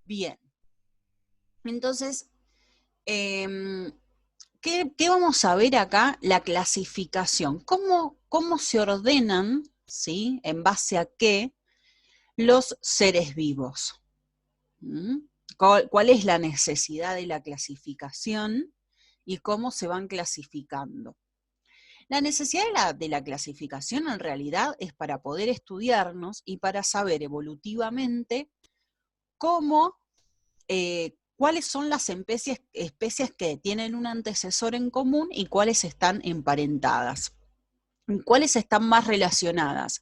Bien, entonces, ¿qué vamos a ver acá? La clasificación. ¿Cómo se ordenan, ¿sí? ¿En base a qué? Los seres vivos. ¿Mm? ¿Cuál es la necesidad de la clasificación y cómo se van clasificando? La necesidad de la clasificación en realidad es para poder estudiarnos y para saber evolutivamente cuáles son las especies que tienen un antecesor en común y cuáles están emparentadas, cuáles están más relacionadas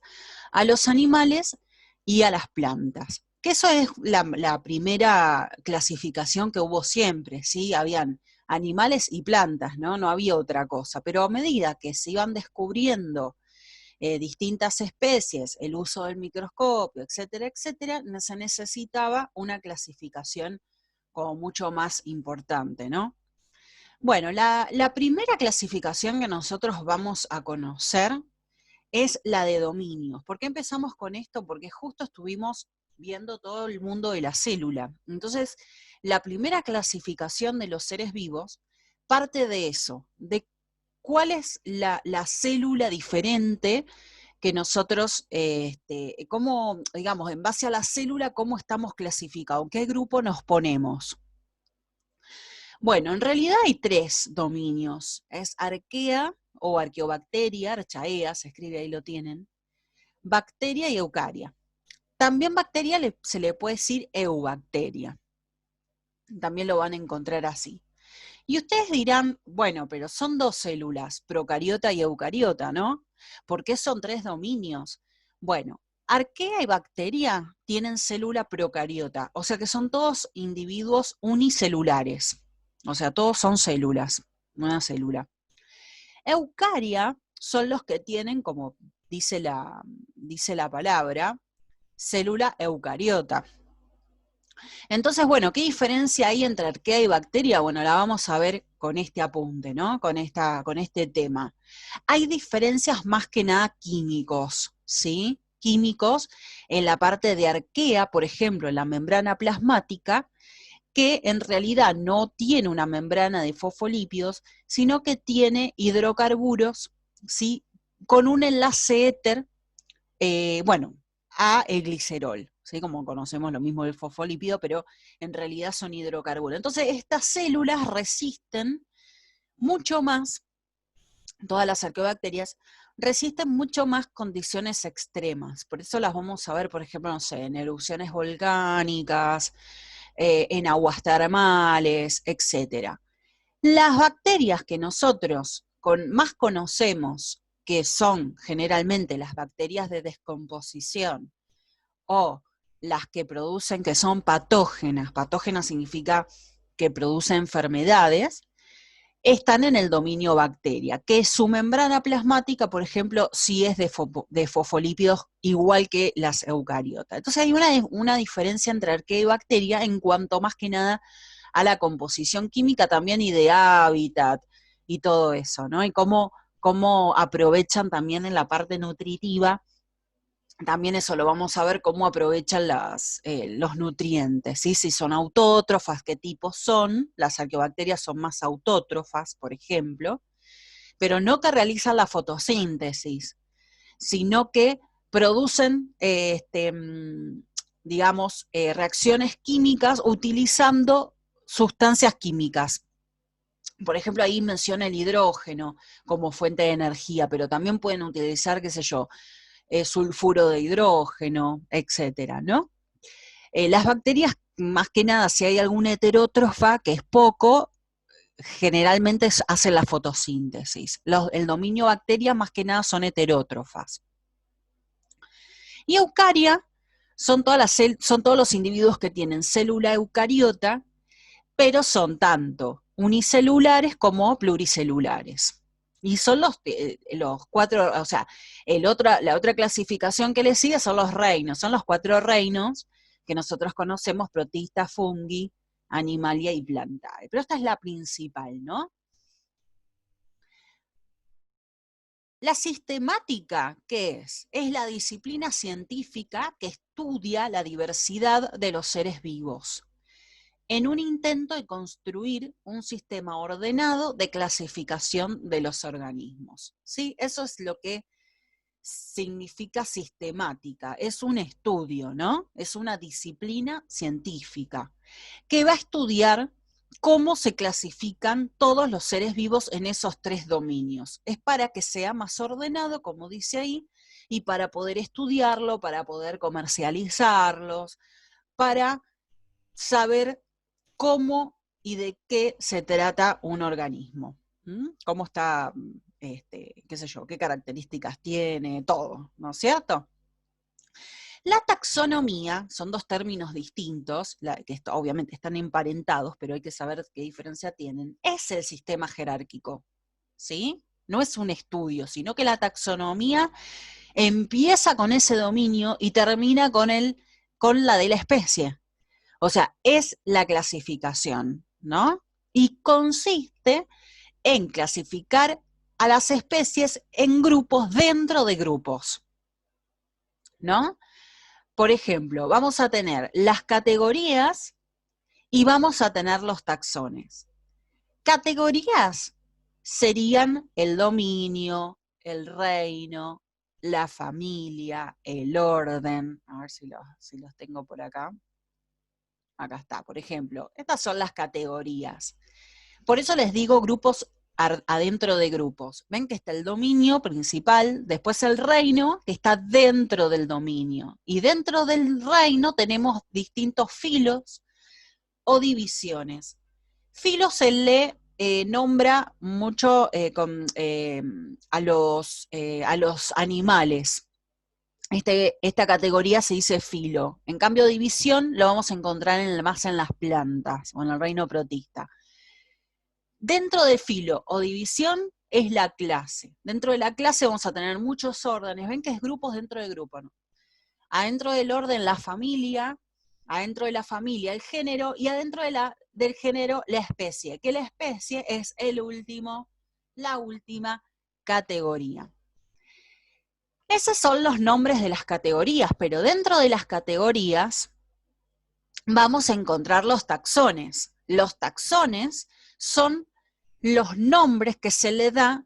a los animales y a las plantas. Que eso es la primera clasificación que hubo siempre, ¿sí? Habían animales y plantas, ¿no? No había otra cosa, pero a medida que se iban descubriendo distintas especies, el uso del microscopio, etcétera, etcétera, se necesitaba una clasificación como mucho más importante, ¿no? Bueno, la primera clasificación que nosotros vamos a conocer es la de dominios. ¿Por qué empezamos con esto? Porque justo estuvimos viendo todo el mundo de la célula. Entonces, la primera clasificación de los seres vivos parte de eso, de cuál es la célula diferente que nosotros, cómo, digamos, en base a la célula, cómo estamos clasificados, qué grupo nos ponemos. Bueno, en realidad hay 3 dominios, es arquea o arqueobacteria, archaea, se escribe ahí lo tienen, bacteria y eucaria. También bacteria se le puede decir eubacteria, también lo van a encontrar así. Y ustedes dirán, bueno, pero son 2 células, procariota y eucariota, ¿no? ¿Por qué son 3 dominios? Bueno, arquea y bacteria tienen célula procariota, o sea que son todos individuos unicelulares, o sea, todos son células, una célula. Eucaria son los que tienen, como dice la palabra, célula eucariota. Entonces, bueno, ¿qué diferencia hay entre arquea y bacteria? Bueno, la vamos a ver con este apunte, ¿no? Con este tema. Hay diferencias más que nada químicos, ¿sí? Químicos en la parte de arquea, por ejemplo, en la membrana plasmática, que en realidad no tiene una membrana de fosfolípidos, sino que tiene hidrocarburos, ¿sí? Con un enlace éter, a el glicerol, ¿sí? Como conocemos lo mismo del fosfolípido, pero en realidad son hidrocarburos. Entonces, estas células resisten mucho más, todas las arqueobacterias, resisten mucho más condiciones extremas. Por eso las vamos a ver, por ejemplo, no sé, en erupciones volcánicas, en aguas termales, etc. Las bacterias que nosotros más conocemos, que son generalmente las bacterias de descomposición o las que producen, que son patógenas, patógenas significa que producen enfermedades, están en el dominio bacteria, que su membrana plasmática, por ejemplo, sí es de fosfolípidos igual que las eucariotas. Entonces hay una diferencia entre arquea y bacteria en cuanto más que nada a la composición química también y de hábitat y todo eso, ¿no? Y cómo aprovechan también en la parte nutritiva. También eso lo vamos a ver, cómo aprovechan los nutrientes, ¿sí? Si son autótrofas, qué tipos son. Las arqueobacterias son más autótrofas, por ejemplo, pero no que realizan la fotosíntesis, sino que producen, digamos, reacciones químicas utilizando sustancias químicas. Por ejemplo, ahí menciona el hidrógeno como fuente de energía, pero también pueden utilizar, qué sé yo, sulfuro de hidrógeno, etcétera, ¿no? Las bacterias, más que nada, si hay alguna heterótrofa, que es poco, generalmente hacen la fotosíntesis. El dominio bacteria, más que nada, son heterótrofas. Y eucaria son todos los individuos que tienen célula eucariota, pero son tanto unicelulares como pluricelulares. Y son los 4, o sea, la otra clasificación que le sigue son los reinos, son los 4 reinos que nosotros conocemos: protista, fungi, animalia y plantae. Pero esta es la principal, ¿no? La sistemática, ¿qué es? Es la disciplina científica que estudia la diversidad de los seres vivos. en un intento de construir un sistema ordenado de clasificación de los organismos. ¿Sí? Eso es lo que significa sistemática, es un estudio, ¿no? Es una disciplina científica que va a estudiar cómo se clasifican todos los seres vivos en esos 3 dominios. Es para que sea más ordenado, como dice ahí, y para poder estudiarlo, para poder comercializarlos, para saber cómo y de qué se trata un organismo. Cómo está, qué sé yo, qué características tiene, todo, ¿no es cierto? La taxonomía, son 2 términos distintos, que obviamente están emparentados, pero hay que saber qué diferencia tienen, es el sistema jerárquico, ¿sí? No es un estudio, sino que la taxonomía empieza con ese dominio y termina con la de la especie. O sea, es la clasificación, ¿no? Y consiste en clasificar a las especies en grupos dentro de grupos, ¿no? Por ejemplo, vamos a tener las categorías y vamos a tener los taxones. Categorías serían el dominio, el reino, la familia, el orden. A ver si los tengo por acá. Acá está, por ejemplo. Estas son las categorías. Por eso les digo grupos adentro de grupos. Ven que está el dominio principal, después el reino, que está dentro del dominio. Y dentro del reino tenemos distintos filos o divisiones. Filos se le nombra mucho a los animales. Esta categoría se dice filo. En cambio, división lo vamos a encontrar más en las plantas o en el reino protista. Dentro de filo o división es la clase. Dentro de la clase vamos a tener muchos órdenes. Ven que es grupos dentro de grupos, ¿no? Adentro del orden la familia, adentro de la familia el género y adentro del género la especie, que la especie es la última categoría. Esos son los nombres de las categorías, pero dentro de las categorías vamos a encontrar los taxones. Los taxones son los nombres que se le da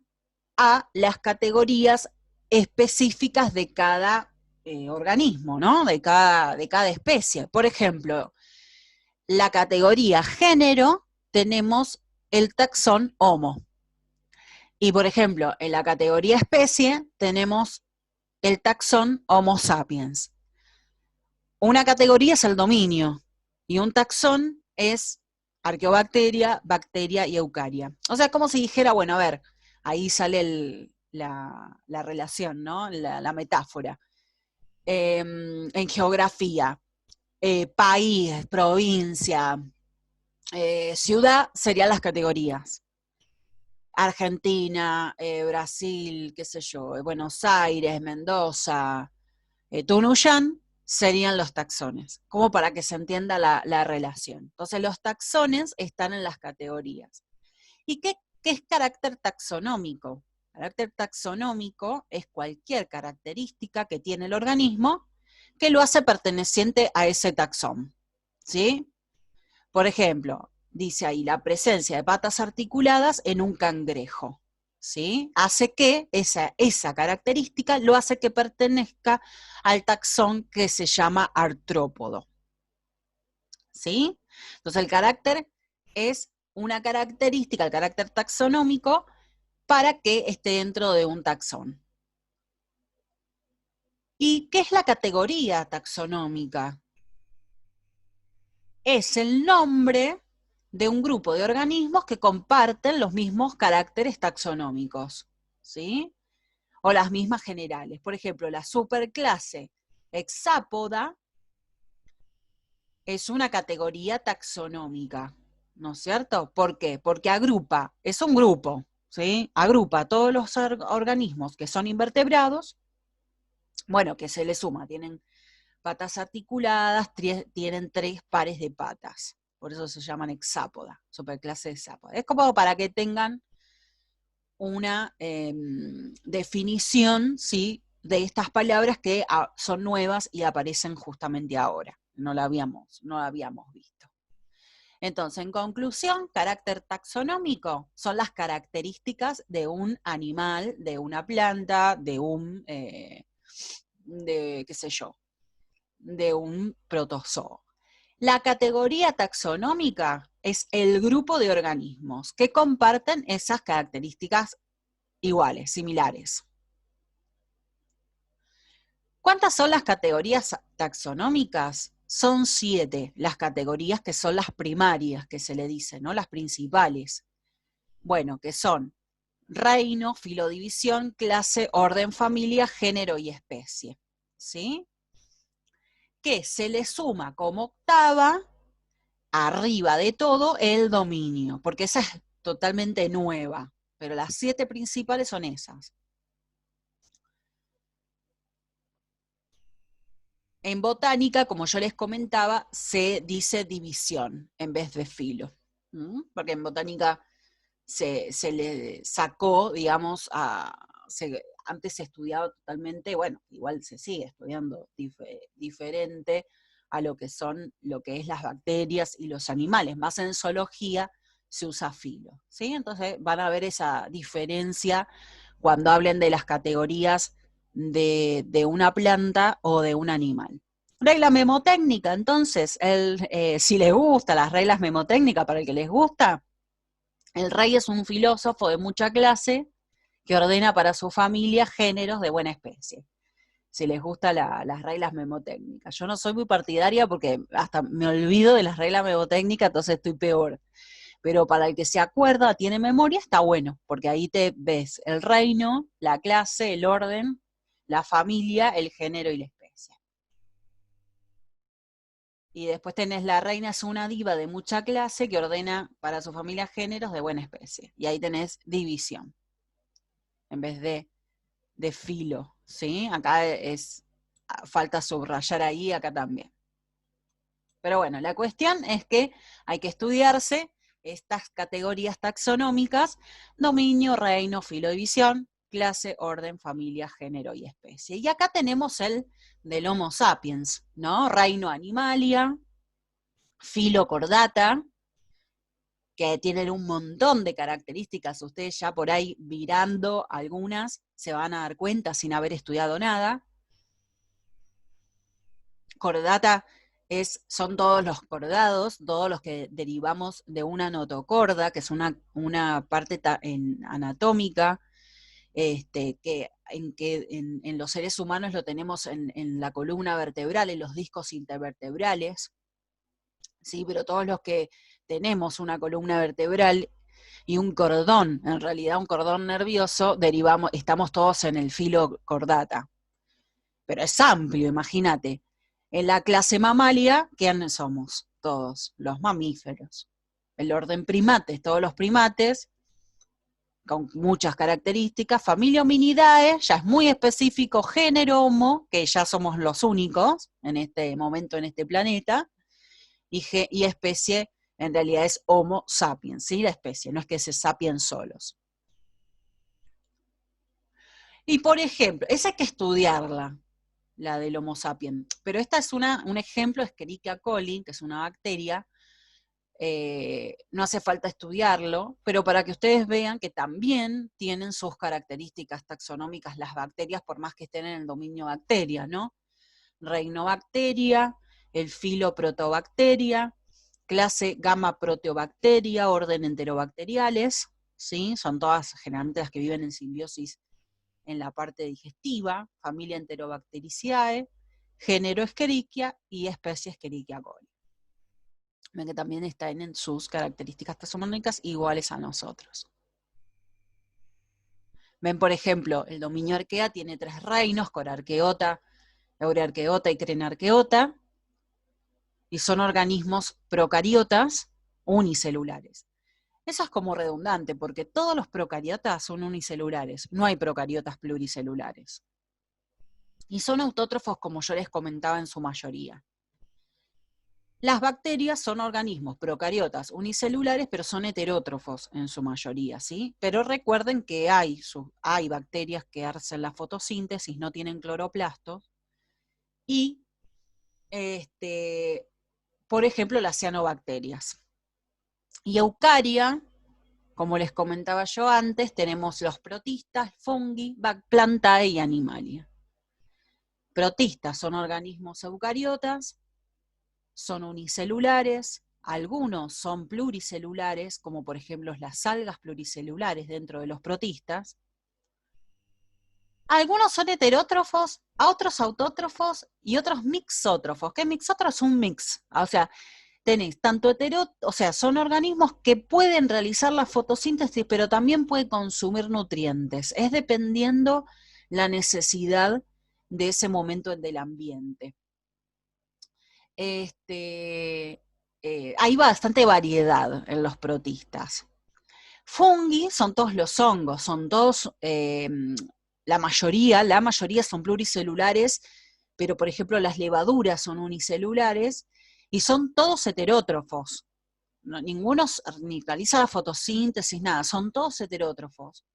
a las categorías específicas de cada organismo, ¿no? De cada especie. Por ejemplo, la categoría género tenemos el taxón Homo. Y por ejemplo, en la categoría especie tenemos el taxón Homo sapiens. Una categoría es el dominio y un taxón es Arqueobacteria, bacteria y eucaria. O sea, como si dijera, bueno, a ver, ahí sale la relación, ¿no? La metáfora. En geografía, país, provincia, ciudad serían las categorías. Argentina, Brasil, qué sé yo, Buenos Aires, Mendoza, Tunuyán, serían los taxones, como para que se entienda la relación. Entonces los taxones están en las categorías. ¿Y qué es carácter taxonómico? Carácter taxonómico es cualquier característica que tiene el organismo que lo hace perteneciente a ese taxón, ¿sí? Por ejemplo, dice ahí la presencia de patas articuladas en un cangrejo, ¿sí? Hace que esa característica lo hace que pertenezca al taxón que se llama artrópodo, ¿sí? Entonces el carácter es una característica, el carácter taxonómico, para que esté dentro de un taxón. ¿Y qué es la categoría taxonómica? Es el nombre de un grupo de organismos que comparten los mismos caracteres taxonómicos, ¿sí? O las mismas generales. Por ejemplo, la superclase hexápoda es una categoría taxonómica, ¿no es cierto? ¿Por qué? Porque agrupa, es un grupo, ¿sí? Agrupa a todos los organismos que son invertebrados, bueno, que se les suma, tienen patas articuladas, tienen 3 pares de patas. Por eso se llaman hexápoda, superclase hexápoda. Es como para que tengan una definición, ¿sí?, de estas palabras que son nuevas y aparecen justamente ahora. No la habíamos visto. Entonces, en conclusión, carácter taxonómico son las características de un animal, de una planta, de un, qué sé yo, de un protozoo. La categoría taxonómica es el grupo de organismos que comparten esas características iguales, similares. ¿Cuántas son las categorías taxonómicas? Son 7 las categorías que son las primarias, que se le dice, ¿no? Las principales. Bueno, que son reino, filodivisión, clase, orden, familia, género y especie. ¿Sí? Que se le suma como octava, arriba de todo, el dominio, porque esa es totalmente nueva, pero las 7 principales son esas. En botánica, como yo les comentaba, se dice división en vez de filo, porque en botánica se le sacó, digamos, antes se estudiaba totalmente, bueno, igual se sigue estudiando diferente a lo que es las bacterias y los animales, más en zoología se usa filo, ¿sí? Entonces van a ver esa diferencia cuando hablen de las categorías de una planta o de un animal. Regla memotécnica, entonces, si les gusta las reglas memotécnicas, para el que les gusta, el rey es un filósofo de mucha clase que ordena para su familia géneros de buena especie. Si les gustan las reglas memotécnicas. Yo no soy muy partidaria porque hasta me olvido de las reglas memotécnicas, entonces estoy peor. Pero para el que se acuerda, tiene memoria, está bueno, porque ahí te ves el reino, la clase, el orden, la familia, el género y la especie. Y después tenés la reina es una diva de mucha clase que ordena para su familia géneros de buena especie. Y ahí tenés división, en vez de filo, ¿sí? Acá falta subrayar ahí, acá también. Pero bueno, la cuestión es que hay que estudiarse estas categorías taxonómicas: dominio, reino, filo, división, clase, orden, familia, género y especie. Y acá tenemos el del Homo sapiens, ¿no? Reino animalia, filo cordata, que tienen un montón de características. Ustedes ya por ahí mirando algunas se van a dar cuenta sin haber estudiado nada. Cordata son todos los cordados, todos los que derivamos de una notocorda, que es una parte anatómica, que en los seres humanos lo tenemos en la columna vertebral, en los discos intervertebrales, ¿sí? Pero todos los que tenemos una columna vertebral y un cordón, en realidad un cordón nervioso, estamos todos en el filo cordata. Pero es amplio, imagínate. En la clase mamalia, ¿quiénes somos? Todos los mamíferos. El orden primates, todos los primates, con muchas características. Familia Hominidae, ya es muy específico. Género Homo, que ya somos los únicos en este momento en este planeta. Y especie, en realidad es Homo sapiens, ¿sí? La especie, no es que se sapien solos. Y por ejemplo, esa hay que estudiarla, la del Homo sapiens. Pero esta es un ejemplo, Escherichia coli, que es una bacteria. No hace falta estudiarlo, pero para que ustedes vean que también tienen sus características taxonómicas las bacterias, por más que estén en el dominio bacteria, ¿no? Reino bacteria, el filo protobacteria, clase gamma proteobacteria, orden enterobacteriales, ¿sí? Son todas generalmente las que viven en simbiosis en la parte digestiva, familia Enterobacteriaceae, género Escherichia y especie Escherichia coli. Ven que también están en sus características taxonómicas iguales a nosotros. Ven, por ejemplo, el dominio arquea tiene 3 reinos: corarqueota, eurearqueota y crenarqueota, y son organismos procariotas unicelulares. Eso es como redundante, porque todos los procariotas son unicelulares, no hay procariotas pluricelulares. Y son autótrofos, como yo les comentaba, en su mayoría. Las bacterias son organismos procariotas unicelulares, pero son heterótrofos en su mayoría, ¿sí? Pero recuerden que hay bacterias que hacen la fotosíntesis, no tienen cloroplastos, y, por ejemplo, las cianobacterias. Y eucaria, como les comentaba yo antes, tenemos los protistas, fungi, plantae y animalia. Protistas son organismos eucariotas, son unicelulares, algunos son pluricelulares, como por ejemplo las algas pluricelulares dentro de los protistas. Algunos son heterótrofos, otros autótrofos y otros mixótrofos. ¿Qué mixótrofo? Es un mix. O sea, tenés tanto o sea, son organismos que pueden realizar la fotosíntesis, pero también pueden consumir nutrientes. Es dependiendo la necesidad de ese momento del ambiente. Hay bastante variedad en los protistas. Fungi son todos los hongos, son todos, la mayoría son pluricelulares, pero por ejemplo las levaduras son unicelulares y son todos heterótrofos. No, ninguno ni realiza la fotosíntesis, nada, son todos heterótrofos.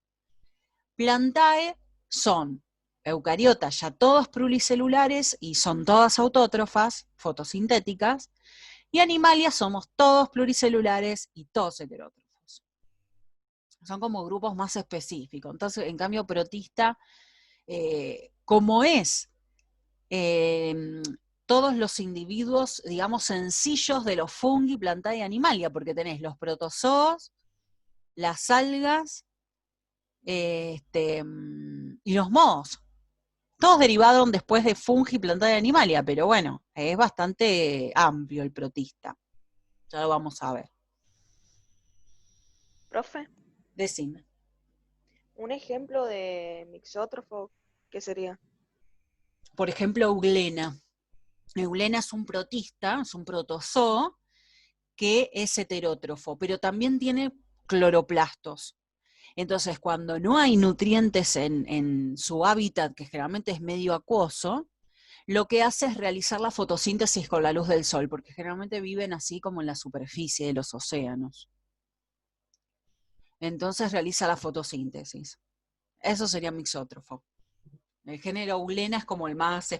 Plantae son eucariotas, ya todos pluricelulares y son todas autótrofas, fotosintéticas, y animalia somos todos pluricelulares y todos heterótrofos. Son como grupos más específicos. Entonces, en cambio, protista, como es todos los individuos, digamos, sencillos de los fungi, plantae y animalia, porque tenés los protozoos, las algas, y los mohos. Todos derivaron después de fungi, plantae y animalia, pero bueno, es bastante amplio el protista. Ya lo vamos a ver. Profe, Decime. un ejemplo de mixótrofo, ¿qué sería? Por ejemplo, Eulena. Eulena es un protista, es un protozoo, que es heterótrofo, pero también tiene cloroplastos. Entonces, cuando no hay nutrientes en su hábitat, que generalmente es medio acuoso, lo que hace es realizar la fotosíntesis con la luz del sol, porque generalmente viven así como en la superficie de los océanos. Entonces realiza la fotosíntesis. Eso sería mixótrofo. El género Eulena es como el más,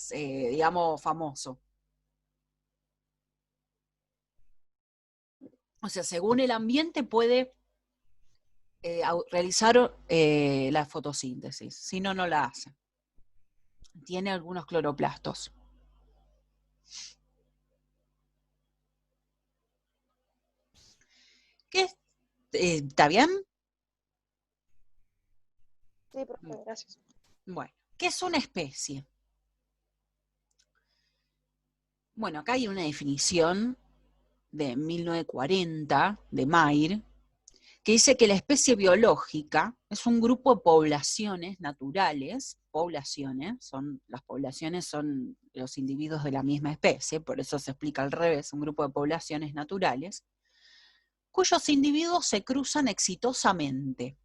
digamos, famoso. O sea, según el ambiente puede realizar la fotosíntesis, si no, no la hace. Tiene algunos cloroplastos. ¿Qué? ¿Está bien? Sí, profe, gracias. Bueno, ¿qué es una especie? Bueno, acá hay una definición de 1940 de Mayr, que dice que la especie biológica es un grupo de poblaciones naturales, las poblaciones son los individuos de la misma especie, por eso se explica al revés, un grupo de poblaciones naturales, cuyos individuos se cruzan exitosamente,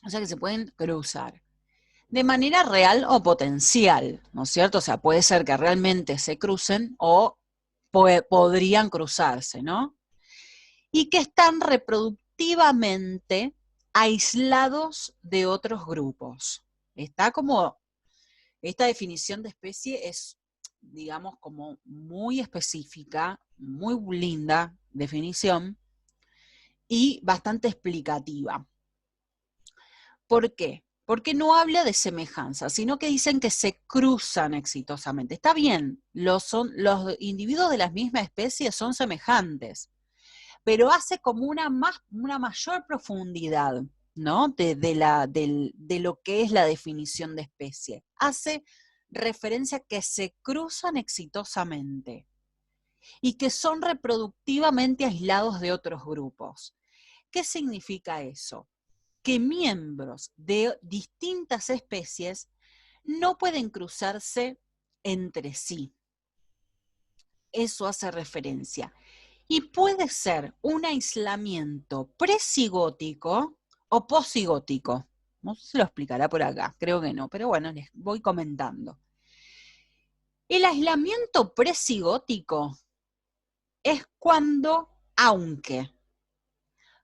o sea que se pueden cruzar, de manera real o potencial, ¿no es cierto? O sea, puede ser que realmente se crucen o podrían cruzarse, ¿no? Y que están reproductivamente aislados de otros grupos. Está como, esta definición de especie es, digamos, como muy específica, muy linda definición y bastante explicativa. ¿Por qué? Porque no habla de semejanza, sino que dicen que se cruzan exitosamente. Está bien, los individuos de las mismas especies son semejantes, pero hace como una mayor profundidad, ¿no? De lo que es la definición de especie. Hace referencia a que se cruzan exitosamente y que son reproductivamente aislados de otros grupos. ¿Qué significa eso? Que miembros de distintas especies no pueden cruzarse entre sí. Eso hace referencia. Y puede ser un aislamiento presigótico o posigótico. No sé si lo explicará por acá, creo que no, pero bueno, les voy comentando. El aislamiento presigótico es cuando, aunque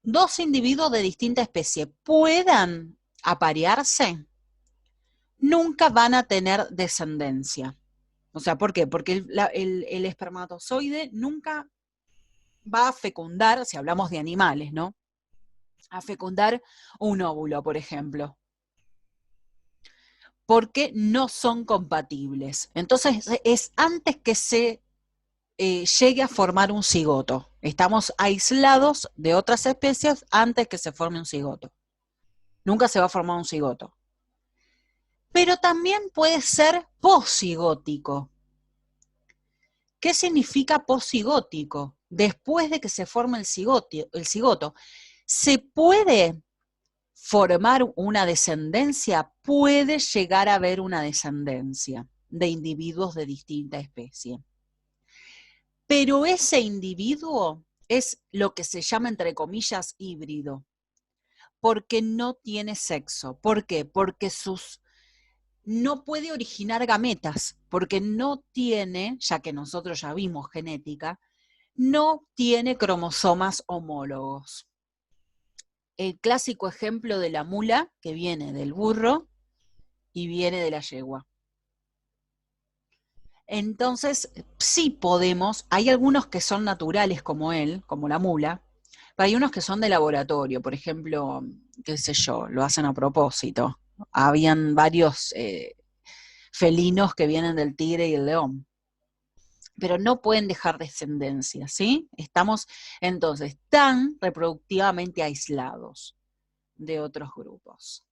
dos individuos de distinta especie puedan aparearse, nunca van a tener descendencia. O sea, ¿por qué? Porque el espermatozoide nunca va a fecundar, si hablamos de animales, ¿no? A fecundar un óvulo, por ejemplo, porque no son compatibles. Entonces, es antes que se llegue a formar un cigoto. Estamos aislados de otras especies antes que se forme un cigoto. Nunca se va a formar un cigoto. Pero también puede ser posigótico. ¿Qué significa posigótico? Después de que se forme el cigoto, ¿se puede formar una descendencia? Puede llegar a haber una descendencia de individuos de distinta especie. Pero ese individuo es lo que se llama, entre comillas, híbrido, porque no tiene sexo. ¿Por qué? Porque no puede originar gametas, porque no tiene, ya que nosotros ya vimos genética, no tiene cromosomas homólogos. El clásico ejemplo de la mula, que viene del burro y viene de la yegua. Entonces, sí podemos, hay algunos que son naturales como él, como la mula, pero hay unos que son de laboratorio, por ejemplo, qué sé yo, lo hacen a propósito. Habían varios felinos que vienen del tigre y el león, pero no pueden dejar descendencia, ¿sí? Estamos entonces tan reproductivamente aislados de otros grupos.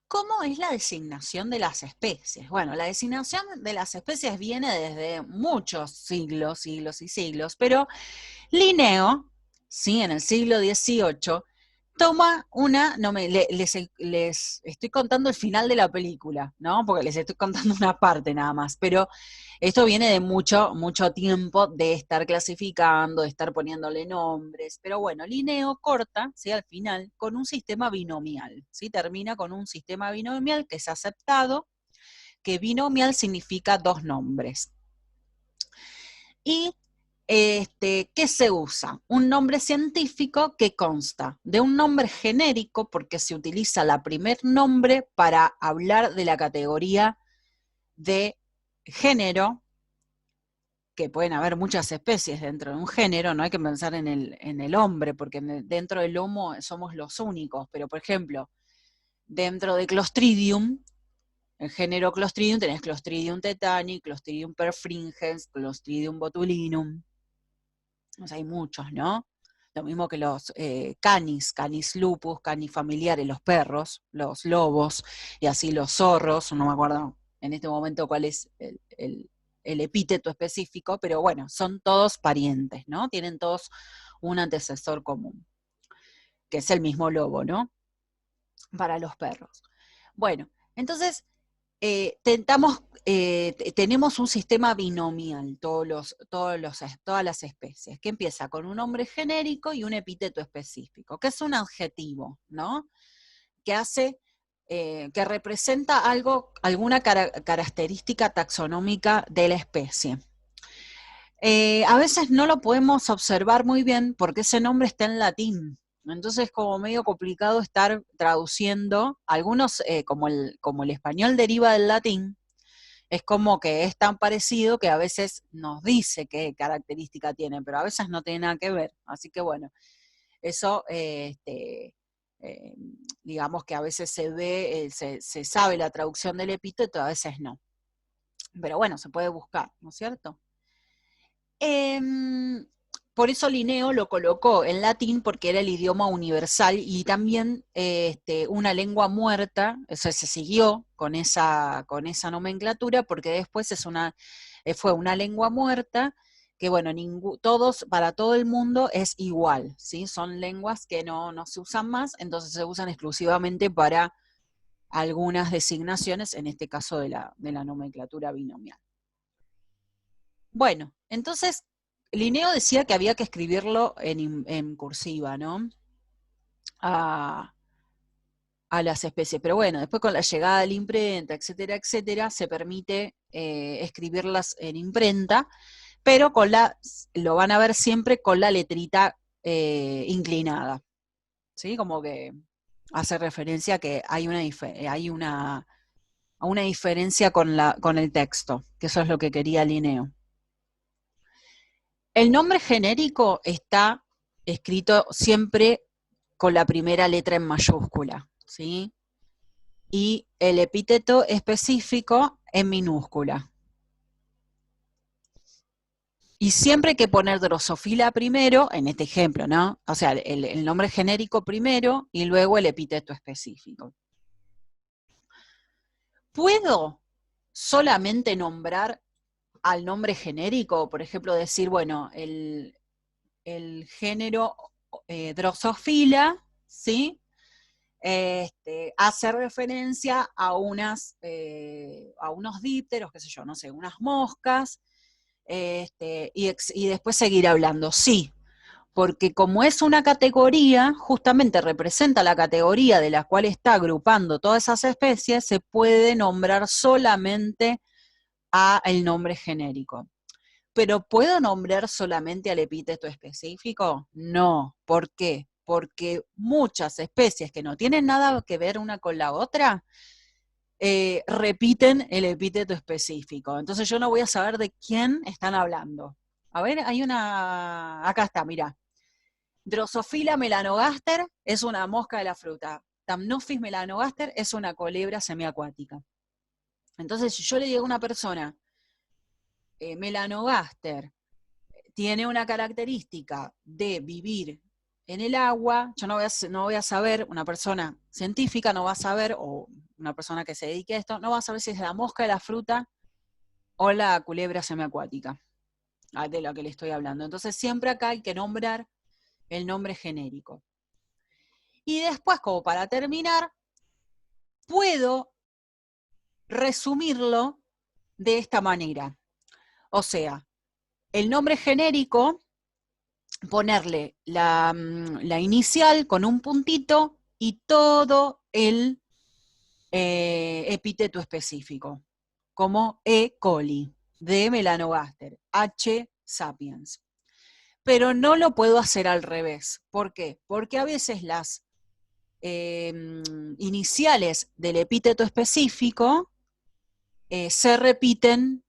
¿Cómo es la designación de las especies? Bueno, la designación de las especies viene desde muchos siglos, siglos y siglos, pero Linneo, ¿sí? En el siglo XVIII, toma una, no me, les estoy contando el final de la película, ¿no? Porque les estoy contando una parte nada más, pero esto viene de mucho, mucho tiempo de estar clasificando, de estar poniéndole nombres, pero bueno, Linneo corta, ¿sí? Al final, con un sistema binomial, ¿sí? Termina con un sistema binomial que es aceptado, que binomial significa dos nombres. Y ¿qué se usa? Un nombre científico que consta de un nombre genérico, porque se utiliza el primer nombre para hablar de la categoría de género, que pueden haber muchas especies dentro de un género, no hay que pensar en el hombre, porque dentro del Homo somos los únicos, pero por ejemplo, dentro de Clostridium, el género Clostridium, tenés Clostridium tetani, Clostridium perfringens, Clostridium botulinum. O sea, hay muchos, ¿no? Lo mismo que los canis lupus, canis familiares, los perros, los lobos, y así los zorros, no me acuerdo en este momento cuál es el epíteto específico, pero bueno, son todos parientes, ¿no? Tienen todos un antecesor común, que es el mismo lobo, ¿no? Para los perros. Bueno, entonces tenemos un sistema binomial, todas las especies, que empieza con un nombre genérico y un epíteto específico, que es un adjetivo, ¿no? Que hace, que representa alguna característica taxonómica de la especie. A veces no lo podemos observar muy bien porque ese nombre está en latín. Entonces es como medio complicado estar traduciendo. Algunos, como el español deriva del latín, es como que es tan parecido que a veces nos dice qué característica tiene, pero a veces no tiene nada que ver. Así que bueno, eso, eh, digamos que a veces se ve, se sabe la traducción del epíteto, a veces no. Pero bueno, se puede buscar, ¿no es cierto? Por eso Linneo lo colocó en latín porque era el idioma universal y también una lengua muerta, o sea, se siguió con esa nomenclatura porque después fue una lengua muerta que bueno, para todo el mundo es igual, ¿sí? Son lenguas que no se usan más, entonces se usan exclusivamente para algunas designaciones, en este caso de la nomenclatura binomial. Bueno, entonces Linneo decía que había que escribirlo en cursiva, ¿no? A las especies. Pero bueno, después con la llegada de la imprenta, etcétera, se permite escribirlas en imprenta, pero lo van a ver siempre con la letrita inclinada, ¿sí? Como que hace referencia a que hay una a una diferencia con el texto, que eso es lo que quería Linneo. El nombre genérico está escrito siempre con la primera letra en mayúscula, ¿sí? Y el epíteto específico en minúscula. Y siempre hay que poner drosofila primero, en este ejemplo, ¿no? O sea, el nombre genérico primero y luego el epíteto específico. ¿Puedo solamente nombrar al nombre genérico? Por ejemplo, decir, bueno, el género Drosophila, ¿sí? Hace referencia a unos dípteros, qué sé yo, no sé, unas moscas, y después seguir hablando. Sí, porque como es una categoría, justamente representa la categoría de la cual está agrupando todas esas especies, se puede nombrar solamente a el nombre genérico. ¿Pero puedo nombrar solamente al epíteto específico? No. ¿Por qué? Porque muchas especies que no tienen nada que ver una con la otra, repiten el epíteto específico. Entonces yo no voy a saber de quién están hablando. A ver, hay una... Acá está, mira. Drosophila melanogaster es una mosca de la fruta. Thamnophis melanogaster es una culebra semiacuática. Entonces, si yo le digo a una persona, melanogaster tiene una característica de vivir en el agua, yo no voy a saber, una persona científica no va a saber, o una persona que se dedique a esto, no va a saber si es la mosca de la fruta o la culebra semiacuática, de la que le estoy hablando. Entonces siempre acá hay que nombrar el nombre genérico. Y después, como para terminar, puedo resumirlo de esta manera. O sea, el nombre genérico, ponerle la inicial con un puntito y todo el epíteto específico, como E. coli, D. melanogaster, H. sapiens. Pero no lo puedo hacer al revés. ¿Por qué? Porque a veces las iniciales del epíteto específico se repiten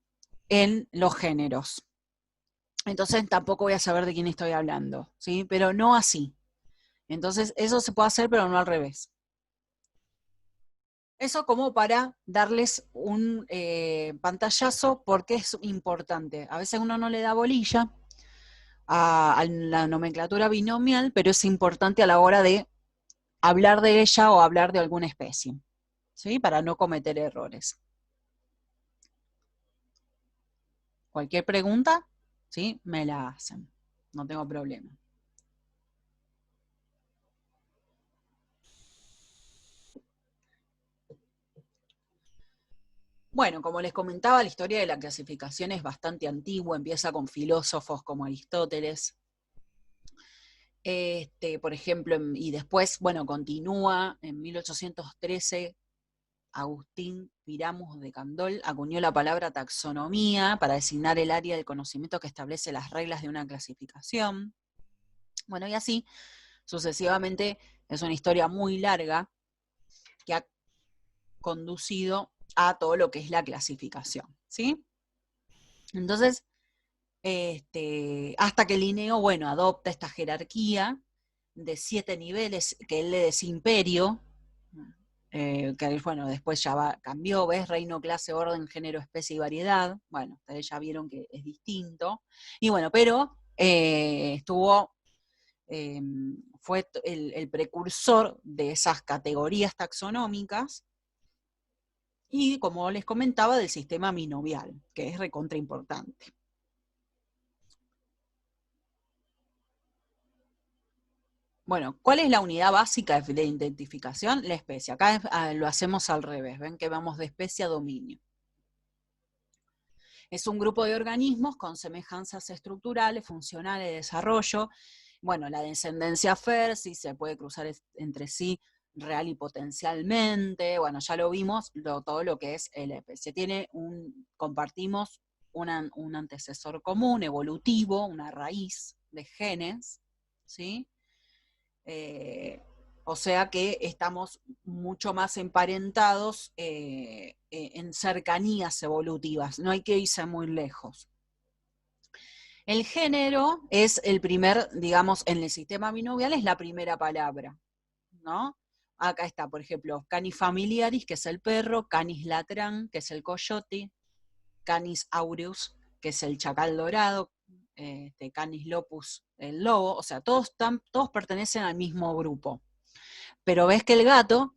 en los géneros. Entonces tampoco voy a saber de quién estoy hablando, ¿sí? Pero no así. Entonces eso se puede hacer, pero no al revés. Eso como para darles un pantallazo porque es importante. A veces uno no le da bolilla a la nomenclatura binomial, pero es importante a la hora de hablar de ella o hablar de alguna especie, ¿sí? Para no cometer errores. Cualquier pregunta, ¿sí? Me la hacen. No tengo problema. Bueno, como les comentaba, la historia de la clasificación es bastante antigua, empieza con filósofos como Aristóteles, por ejemplo, y después, bueno, continúa en 1813, Agustín Piramus de Candolle acuñó la palabra taxonomía para designar el área del conocimiento que establece las reglas de una clasificación. Bueno, y así, sucesivamente, es una historia muy larga que ha conducido a todo lo que es la clasificación, ¿sí? Entonces, hasta que Linneo, bueno, adopta esta jerarquía de 7 niveles que él le decía imperio, que bueno, después ya cambió, ¿ves? Reino, clase, orden, género, especie y variedad. Bueno, ustedes ya vieron que es distinto. Y bueno, pero fue el precursor de esas categorías taxonómicas y, como les comentaba, del sistema binomial, que es recontra importante. Bueno, ¿cuál es la unidad básica de identificación? La especie. Acá lo hacemos al revés, ven que vamos de especie a dominio. Es un grupo de organismos con semejanzas estructurales, funcionales, de desarrollo. Bueno, la descendencia Fersi se puede cruzar entre sí real y potencialmente. Bueno, ya lo vimos, todo lo que es la especie. Compartimos un antecesor común, evolutivo, una raíz de genes, ¿sí? O sea que estamos mucho más emparentados en cercanías evolutivas, no hay que irse muy lejos. El género es el primer, digamos, en el sistema binominal es la primera palabra, ¿no? Acá está, por ejemplo, Canis familiaris, que es el perro, Canis latran, que es el coyote, Canis aureus, que es el chacal dorado, Canis lopus, el lobo, o sea, todos pertenecen al mismo grupo. Pero ves que el gato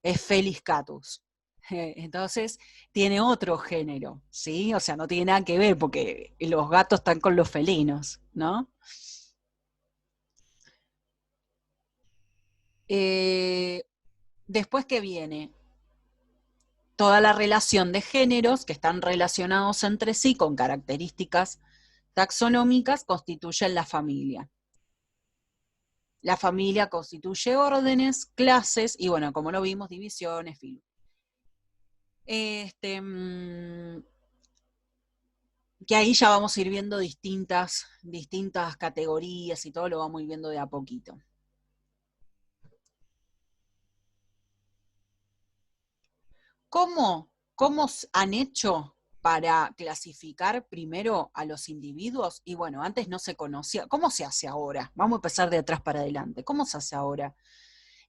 es Felis catus. Entonces tiene otro género, ¿sí? O sea, no tiene nada que ver porque los gatos están con los felinos, ¿no? Después que viene toda la relación de géneros que están relacionados entre sí con características taxonómicas constituyen la familia. La familia constituye órdenes, clases y, bueno, como lo vimos, divisiones, filos. Que ahí ya vamos a ir viendo distintas categorías y todo lo vamos a ir viendo de a poquito. ¿Cómo han hecho para clasificar primero a los individuos? Y bueno, antes no se conocía. ¿Cómo se hace ahora? Vamos a empezar de atrás para adelante. ¿Cómo se hace ahora?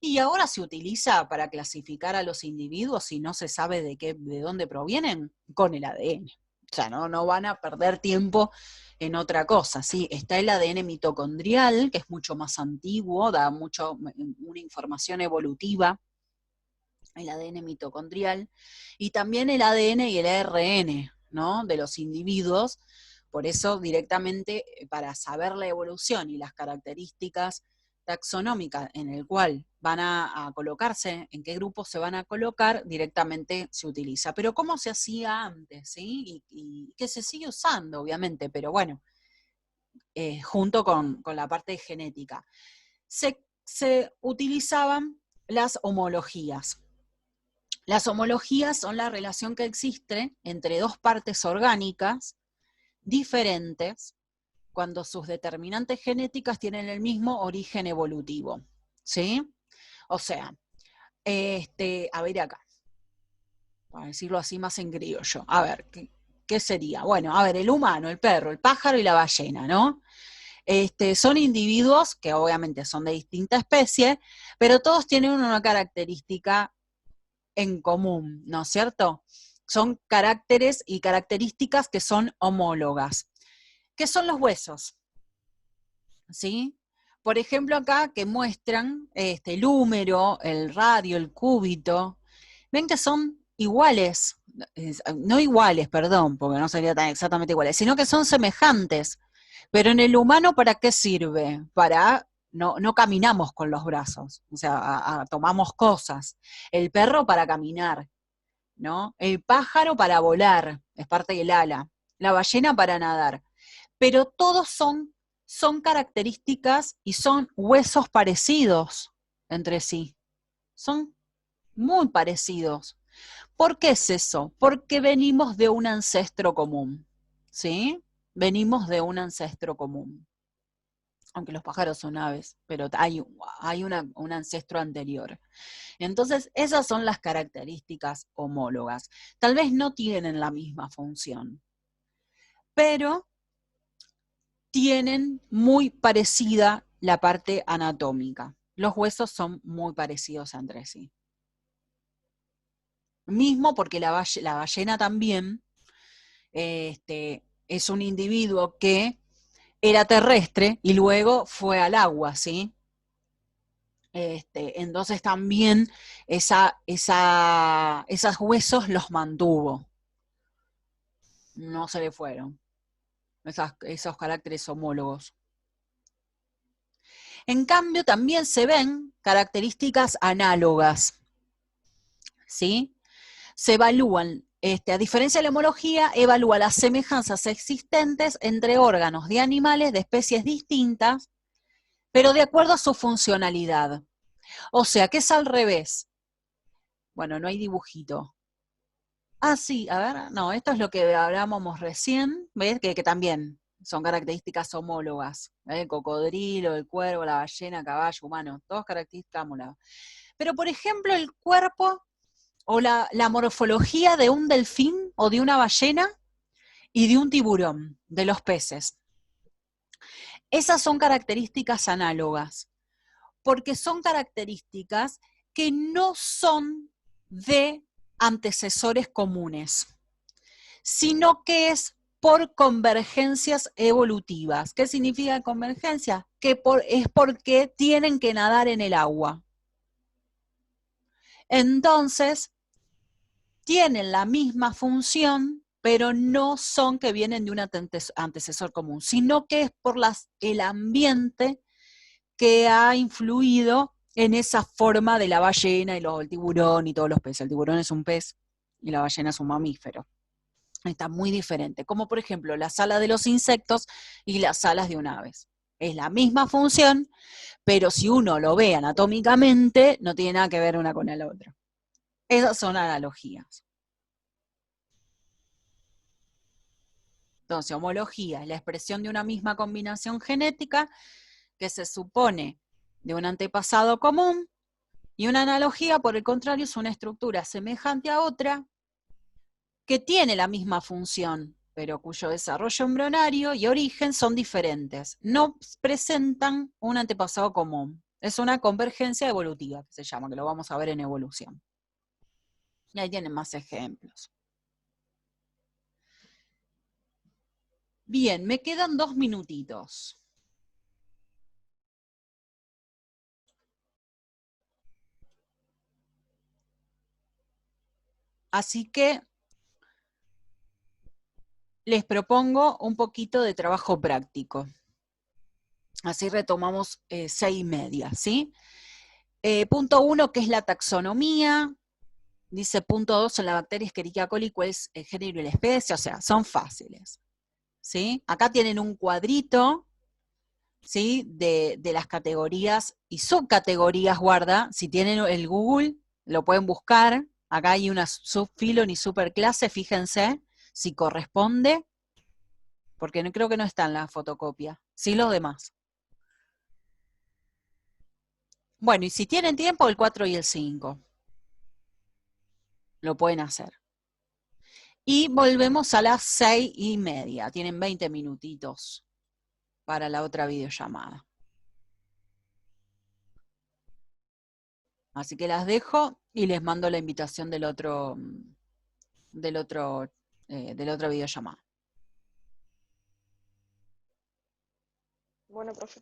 Y ahora se utiliza para clasificar a los individuos y no se sabe de dónde provienen, con el ADN. O sea, no van a perder tiempo en otra cosa, ¿sí? Está el ADN mitocondrial, que es mucho más antiguo, da una información evolutiva, el ADN mitocondrial, y también el ADN y el ARN, ¿no? De los individuos. Por eso directamente, para saber la evolución y las características taxonómicas en el cual van a colocarse, en qué grupo se van a colocar, directamente se utiliza. Pero ¿cómo se hacía antes? ¿Sí? Y que se sigue usando, obviamente, pero bueno, junto con la parte genética. Se utilizaban las homologías. Las homologías son la relación que existe entre dos partes orgánicas diferentes cuando sus determinantes genéticas tienen el mismo origen evolutivo, ¿sí? O sea, a ver acá, para decirlo así más en criollo, a ver, ¿qué sería? Bueno, a ver, el humano, el perro, el pájaro y la ballena, ¿no? Son individuos que obviamente son de distinta especie, pero todos tienen una característica en común, ¿no es cierto? Son caracteres y características que son homólogas. ¿Qué son los huesos? ¿Sí? Por ejemplo, acá que muestran el húmero, el radio, el cúbito, ven que son iguales, no iguales, perdón, porque no sería tan exactamente iguales, sino que son semejantes. Pero en el humano, ¿para qué sirve? No caminamos con los brazos, o sea, tomamos cosas. El perro para caminar, ¿no? El pájaro para volar, es parte del ala. La ballena para nadar. Pero todos son características y son huesos parecidos entre sí. Son muy parecidos. ¿Por qué es eso? Porque venimos de un ancestro común, ¿sí? Venimos de un ancestro común. Aunque los pájaros son aves, pero hay un ancestro anterior. Entonces, esas son las características homólogas. Tal vez no tienen la misma función, pero tienen muy parecida la parte anatómica. Los huesos son muy parecidos entre sí. Mismo porque la ballena también es un individuo que era terrestre y luego fue al agua, ¿sí? Entonces también esos huesos los mantuvo, no se le fueron, esos caracteres homólogos. En cambio, también se ven características análogas, ¿sí? Se evalúan, a diferencia de la homología, evalúa las semejanzas existentes entre órganos de animales de especies distintas, pero de acuerdo a su funcionalidad. O sea, que es al revés. Bueno, no hay dibujito. Ah, sí, a ver, no, esto es lo que hablábamos recién, ¿ves? Que también son características homólogas. El cocodrilo, el cuervo, la ballena, caballo, humano, todas características homólogas. Pero, por ejemplo, el cuerpo o la morfología de un delfín o de una ballena y de un tiburón, de los peces. Esas son características análogas, porque son características que no son de antecesores comunes, sino que es por convergencias evolutivas. ¿Qué significa convergencia? Es porque tienen que nadar en el agua. Entonces, tienen la misma función, pero no son que vienen de un antecesor común, sino que es por el ambiente que ha influido en esa forma de la ballena y el tiburón y todos los peces. El tiburón es un pez y la ballena es un mamífero. Está muy diferente, como por ejemplo las alas de los insectos y las alas de un ave. Es la misma función, pero si uno lo ve anatómicamente, no tiene nada que ver una con la otra. Esas son analogías. Entonces, homología es la expresión de una misma combinación genética que se supone de un antepasado común, y una analogía, por el contrario, es una estructura semejante a otra que tiene la misma función, pero cuyo desarrollo embrionario y origen son diferentes. No presentan un antepasado común. Es una convergencia evolutiva, que se llama, que lo vamos a ver en evolución. Y ahí tienen más ejemplos. Bien, me quedan 2 minutitos. Así que les propongo un poquito de trabajo práctico. Así retomamos 6:30, ¿sí? Punto 1, que es la taxonomía. Dice punto 2, en la bacteria Escherichia coli, cuál es el género y la especie, o sea, son fáciles, ¿sí? Acá tienen un cuadrito, ¿sí? De las categorías y subcategorías, guarda, si tienen el Google, lo pueden buscar. Acá hay una subfilo ni superclase, fíjense si corresponde, porque no, creo que no está en la fotocopia, sí los demás. Bueno, y si tienen tiempo, el 4 y el 5. Lo pueden hacer. Y volvemos a las 6:30. Tienen 20 minutitos para la otra videollamada. Así que las dejo y les mando la invitación de la otra videollamada. Bueno, profe.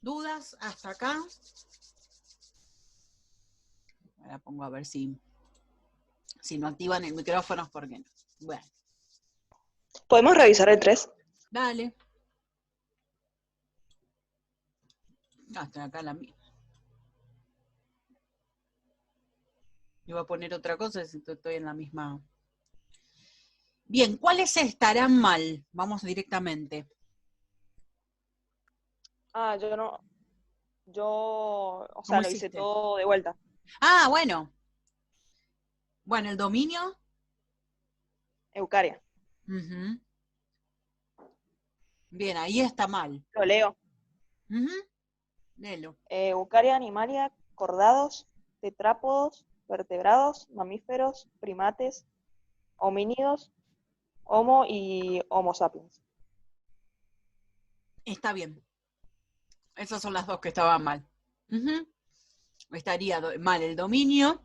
¿Dudas hasta acá? Ahora pongo a ver si no activan el micrófono, ¿por qué no? Bueno. ¿Podemos revisar el 3? Dale. Hasta acá la mía. Iba a poner otra cosa, si estoy en la misma. Bien, ¿cuáles estarán mal? Vamos directamente. Yo no. O sea, ¿Cómo lo hice hiciste? todo de vuelta. Ah, bueno. Bueno, el dominio. Eucaria. Uh-huh. Bien, ahí está mal. Lo leo. Uh-huh. Léelo. Eucaria, animalia, cordados, tetrápodos, vertebrados, mamíferos, primates, homínidos, Homo y Homo sapiens. Está bien. Esas son las dos que estaban mal. Uh-huh. Estaría mal el dominio,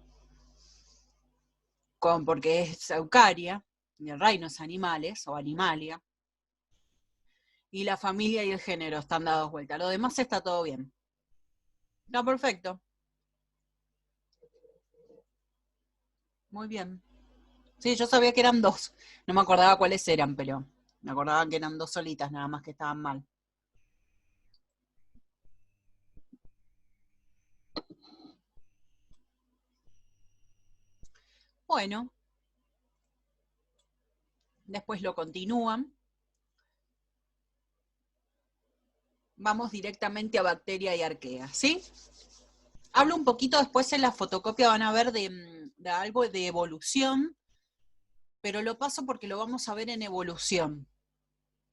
porque es Eucaria, y el reino es animales o animalia. Y la familia y el género están dados vuelta. Lo demás está todo bien. Está perfecto. Muy bien. Sí, yo sabía que eran 2. No me acordaba cuáles eran, pero me acordaba que eran 2 solitas, nada más que estaban mal. Bueno. Después lo continúan. Vamos directamente a bacteria y arquea, ¿sí? Hablo un poquito después en la fotocopia, van a ver de algo de evolución, pero lo paso porque lo vamos a ver en evolución.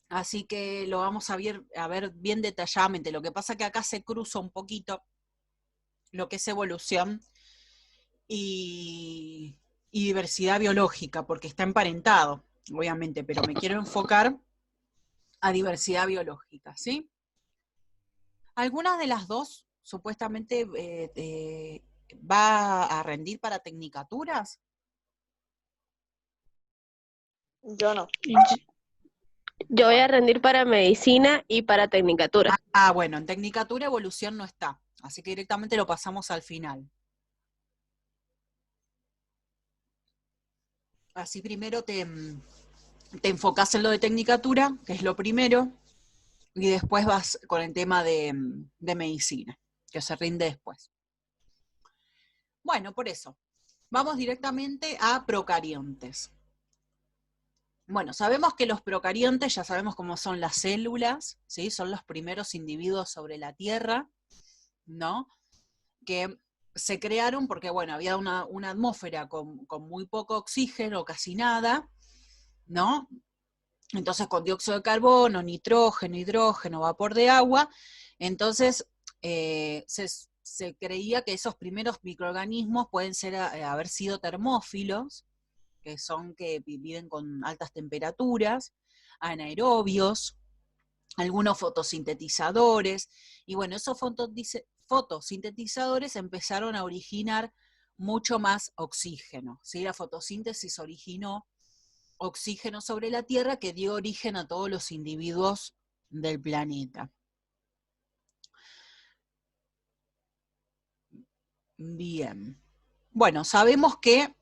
Así que lo vamos a ver bien detalladamente. Lo que pasa es que acá se cruza un poquito lo que es evolución y diversidad biológica, porque está emparentado, obviamente, pero me quiero enfocar a diversidad biológica, ¿sí? Algunas de las dos supuestamente va a rendir para tecnicaturas. Yo no. Yo voy a rendir para medicina y para tecnicatura. Bueno, en tecnicatura evolución no está, así que directamente lo pasamos al final. Así primero te enfocás en lo de tecnicatura, que es lo primero, y después vas con el tema de medicina, que se rinde después. Bueno, por eso, vamos directamente a procariontes. Bueno, sabemos que los procariontes, ya sabemos cómo son las células, ¿sí? Son los primeros individuos sobre la Tierra, ¿no? Que se crearon porque, bueno, había una atmósfera con muy poco oxígeno, casi nada, ¿no? Entonces con dióxido de carbono, nitrógeno, hidrógeno, vapor de agua, entonces se creía que esos primeros microorganismos pueden haber sido termófilos, que son que viven con altas temperaturas, anaerobios, algunos fotosintetizadores, y bueno, esos fotosintetizadores empezaron a originar mucho más oxígeno, ¿sí? La fotosíntesis originó oxígeno sobre la Tierra que dio origen a todos los individuos del planeta. Bien. Bueno, sabemos que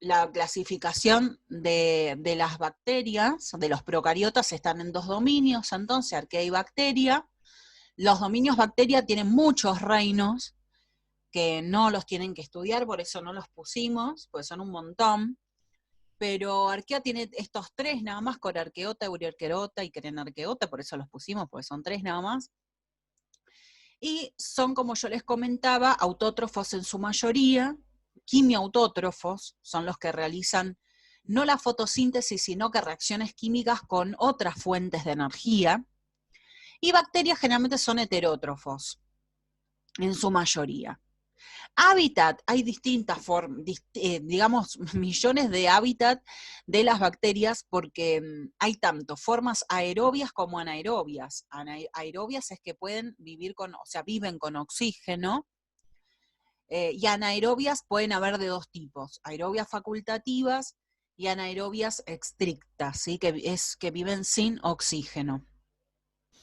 la clasificación de las bacterias, de los procariotas, están en dos dominios, entonces, arquea y bacteria. Los dominios bacteria tienen muchos reinos que no los tienen que estudiar, por eso no los pusimos, porque son un montón. Pero arquea tiene estos tres nada más, corarqueota, euriarqueota y crenarqueota, por eso los pusimos, porque son tres nada más. Y son, como yo les comentaba, autótrofos en su mayoría, quimiautótrofos, son los que realizan no la fotosíntesis, sino que reacciones químicas con otras fuentes de energía. Y bacterias generalmente son heterótrofos, en su mayoría. Hábitat, hay distintas formas, digamos, millones de hábitat de las bacterias porque hay tanto formas aerobias como anaerobias. Aerobias es que pueden vivir viven con oxígeno, y anaerobias pueden haber de dos tipos, aerobias facultativas y anaerobias estrictas, ¿sí? que viven sin oxígeno.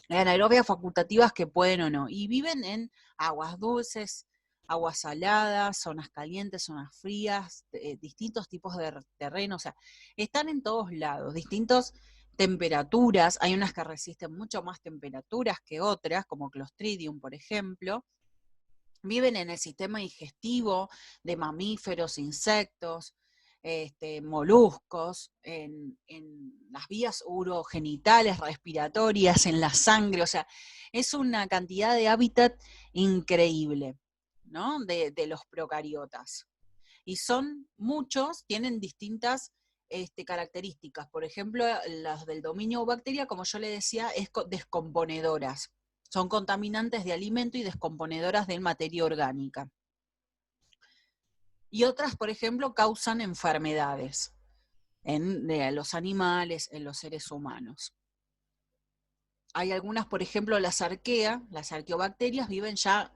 Anaerobias facultativas que pueden o no, y viven en aguas dulces, aguas saladas, zonas calientes, zonas frías, distintos tipos de terreno, o sea, están en todos lados, distintas temperaturas, hay unas que resisten mucho más temperaturas que otras, como Clostridium, por ejemplo. Viven en el sistema digestivo de mamíferos, insectos, moluscos, en las vías urogenitales, respiratorias, en la sangre, o sea, es una cantidad de hábitat increíble, ¿no? De los procariotas. Y son muchos, tienen distintas características. Por ejemplo, las del dominio bacteria, como yo le decía, es descomponedoras. Son contaminantes de alimento y descomponedoras de materia orgánica. Y otras, por ejemplo, causan enfermedades en los animales, en los seres humanos. Hay algunas, por ejemplo, las arqueobacterias viven ya,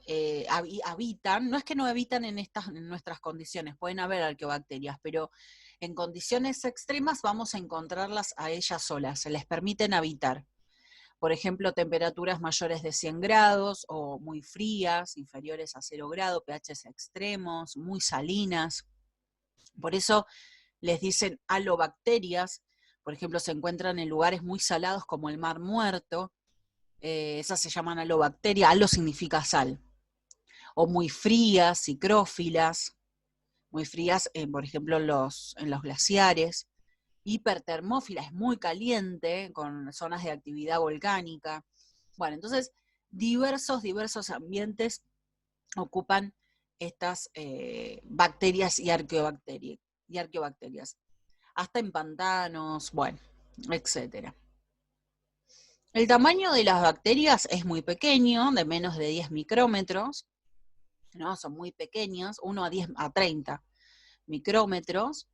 habitan, no es que no habitan en nuestras condiciones, pueden haber arqueobacterias, pero en condiciones extremas vamos a encontrarlas a ellas solas, se les permiten habitar. Por ejemplo, temperaturas mayores de 100 grados o muy frías, inferiores a 0 grados, pHs extremos, muy salinas. Por eso les dicen halobacterias, por ejemplo, se encuentran en lugares muy salados como el Mar Muerto, esas se llaman halobacterias, halo significa sal. O muy frías, psicrófilas, muy frías, por ejemplo, en los glaciares. Hipertermófila, es muy caliente, con zonas de actividad volcánica. Bueno, entonces, diversos ambientes ocupan estas bacterias y arqueobacterias. hasta en pantanos, bueno, etcétera. El tamaño de las bacterias es muy pequeño, de menos de 10 micrómetros, ¿no? Son muy pequeños, 1 a 10 a 30 micrómetros.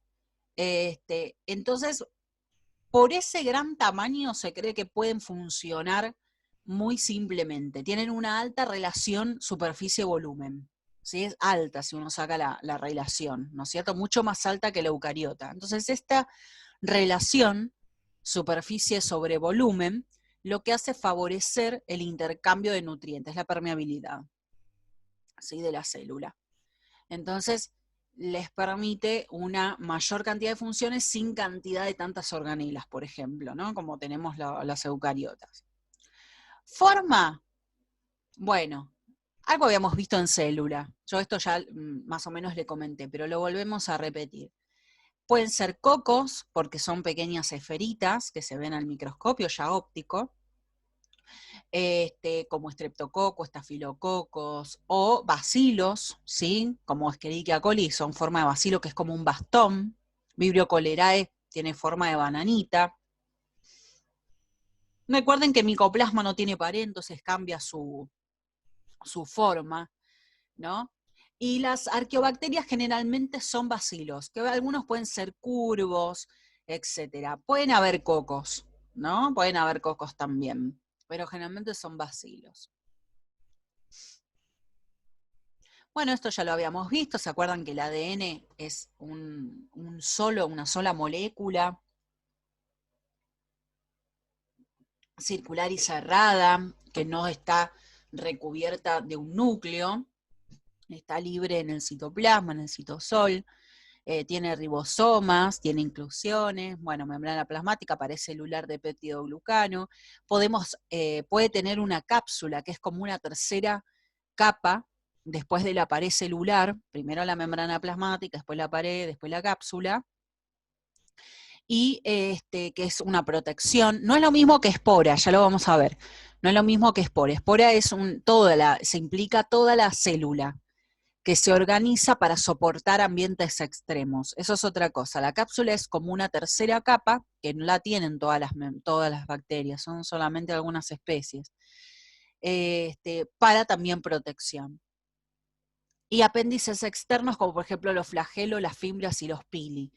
Entonces, por ese gran tamaño se cree que pueden funcionar muy simplemente. Tienen una alta relación superficie-volumen. ¿Sí? Es alta si uno saca la relación, ¿no es cierto? Mucho más alta que la eucariota. Entonces, esta relación superficie sobre volumen lo que hace favorecer el intercambio de nutrientes, la permeabilidad, ¿sí? De la célula. Entonces, les permite una mayor cantidad de funciones sin cantidad de tantas organelas, por ejemplo, ¿no? Como tenemos las eucariotas. Forma, bueno, algo habíamos visto en célula. Yo esto ya más o menos le comenté, pero lo volvemos a repetir. Pueden ser cocos, porque son pequeñas esferitas que se ven al microscopio ya óptico, como estreptococo, estafilococos, o bacilos, ¿sí? Como Escherichia coli, son forma de bacilo, que es como un bastón. Vibrio cholerae tiene forma de bananita. Recuerden que micoplasma no tiene pared, entonces cambia su forma, ¿no? Y las arqueobacterias generalmente son bacilos, que algunos pueden ser curvos, etcétera. Pueden haber cocos, ¿no? Pueden haber cocos también, pero generalmente son bacilos. Bueno, esto ya lo habíamos visto, ¿se acuerdan que el ADN es una sola molécula circular y cerrada, que no está recubierta de un núcleo, está libre en el citoplasma, en el citosol, tiene ribosomas, tiene inclusiones, bueno, membrana plasmática, pared celular de peptidoglucano, puede tener una cápsula, que es como una tercera capa, después de la pared celular, primero la membrana plasmática, después la pared, después la cápsula, y que es una protección. No es lo mismo que espora, ya lo vamos a ver. No es lo mismo que espora. Espora es se implica toda la célula que se organiza para soportar ambientes extremos. Eso es otra cosa. La cápsula es como una tercera capa, que no la tienen todas las bacterias, son solamente algunas especies, para también protección. Y apéndices externos, como por ejemplo los flagelos, las fimbrias y los pili,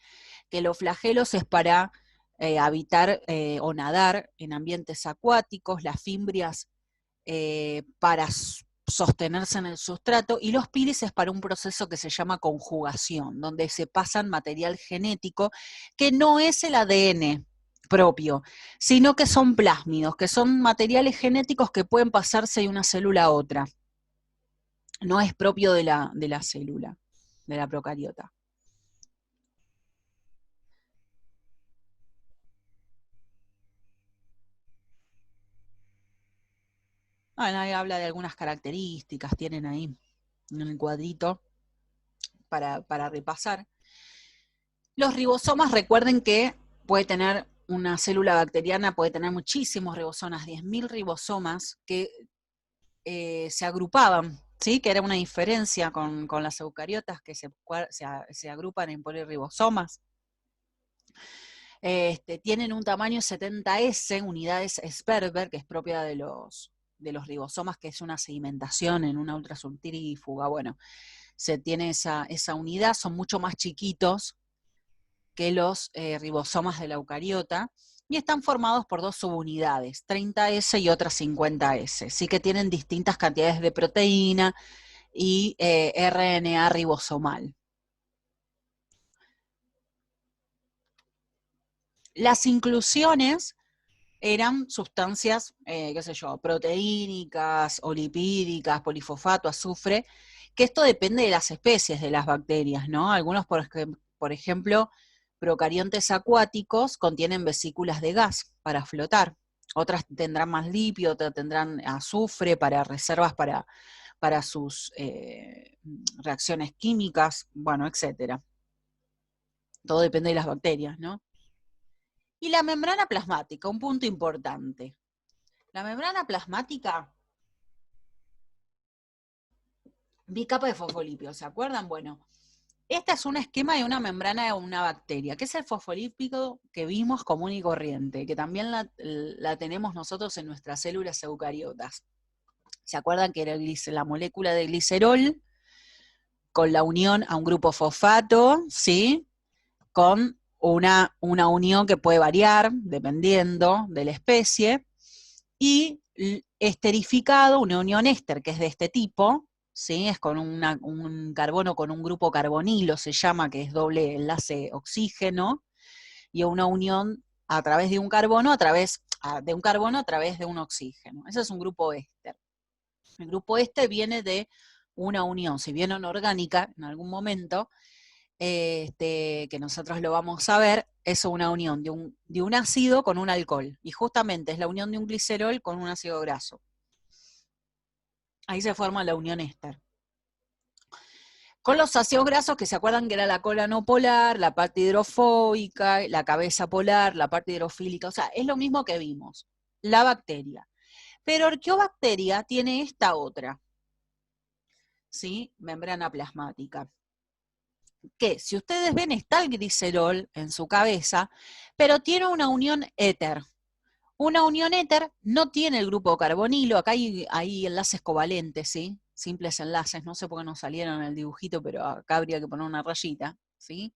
que los flagelos es para habitar o nadar en ambientes acuáticos, las fimbrias para sostenerse en el sustrato, y los pilis es para un proceso que se llama conjugación, donde se pasan material genético que no es el ADN propio, sino que son plásmidos, que son materiales genéticos que pueden pasarse de una célula a otra. No es propio de la célula, de la procariota. Bueno, ahí habla de algunas características, tienen ahí en el cuadrito para repasar. Los ribosomas, recuerden que puede tener una célula bacteriana, puede tener muchísimos ribosomas, 10.000 ribosomas que se agrupaban, ¿sí? Que era una diferencia con las eucariotas que se agrupan en polirribosomas. Tienen un tamaño 70S, unidades Sperber, que es propia de los ribosomas, que es una sedimentación en una ultracentrífuga. Bueno, se tiene esa unidad, son mucho más chiquitos que los ribosomas de la eucariota, y están formados por dos subunidades, 30S y otras 50S, sí que tienen distintas cantidades de proteína y RNA ribosomal. Las inclusiones eran sustancias, qué sé yo, proteínicas o lipídicas, polifosfato, azufre, que esto depende de las especies de las bacterias, ¿no? Algunos, por ejemplo, procariontes acuáticos contienen vesículas de gas para flotar, otras tendrán más lípido, otras tendrán azufre para reservas para sus reacciones químicas, bueno, etcétera. Todo depende de las bacterias, ¿no? Y la membrana plasmática, un punto importante. La membrana plasmática, bicapa de fosfolípidos, ¿se acuerdan? Bueno, Este es un esquema de una membrana de una bacteria, que es el fosfolípido que vimos común y corriente, que también la tenemos nosotros en nuestras células eucariotas. ¿Se acuerdan que era la molécula de glicerol con la unión a un grupo fosfato, ¿sí? Con una unión que puede variar dependiendo de la especie, y esterificado, una unión éster, que es de este tipo, ¿sí? Es con un carbono con un grupo carbonilo, se llama, que es doble enlace oxígeno, y una unión a través de un carbono, a través de un oxígeno. Ese es un grupo éster. El grupo éster viene de una unión, si bien no orgánica, en algún momento, que nosotros lo vamos a ver, es una unión de un ácido con un alcohol, y justamente es la unión de un glicerol con un ácido graso. Ahí se forma la unión éster. Con los ácidos grasos, que se acuerdan que era la cola no polar, la parte hidrofóbica, la cabeza polar, la parte hidrofílica, o sea, es lo mismo que vimos, la bacteria. Pero Arqueobacteria tiene esta otra, ¿sí? Membrana plasmática. Que si ustedes ven está el glicerol en su cabeza, pero tiene una unión éter. Una unión éter no tiene el grupo carbonilo, acá hay enlaces covalentes, ¿sí? Simples enlaces, no sé por qué no salieron en el dibujito, pero acá habría que poner una rayita, ¿sí?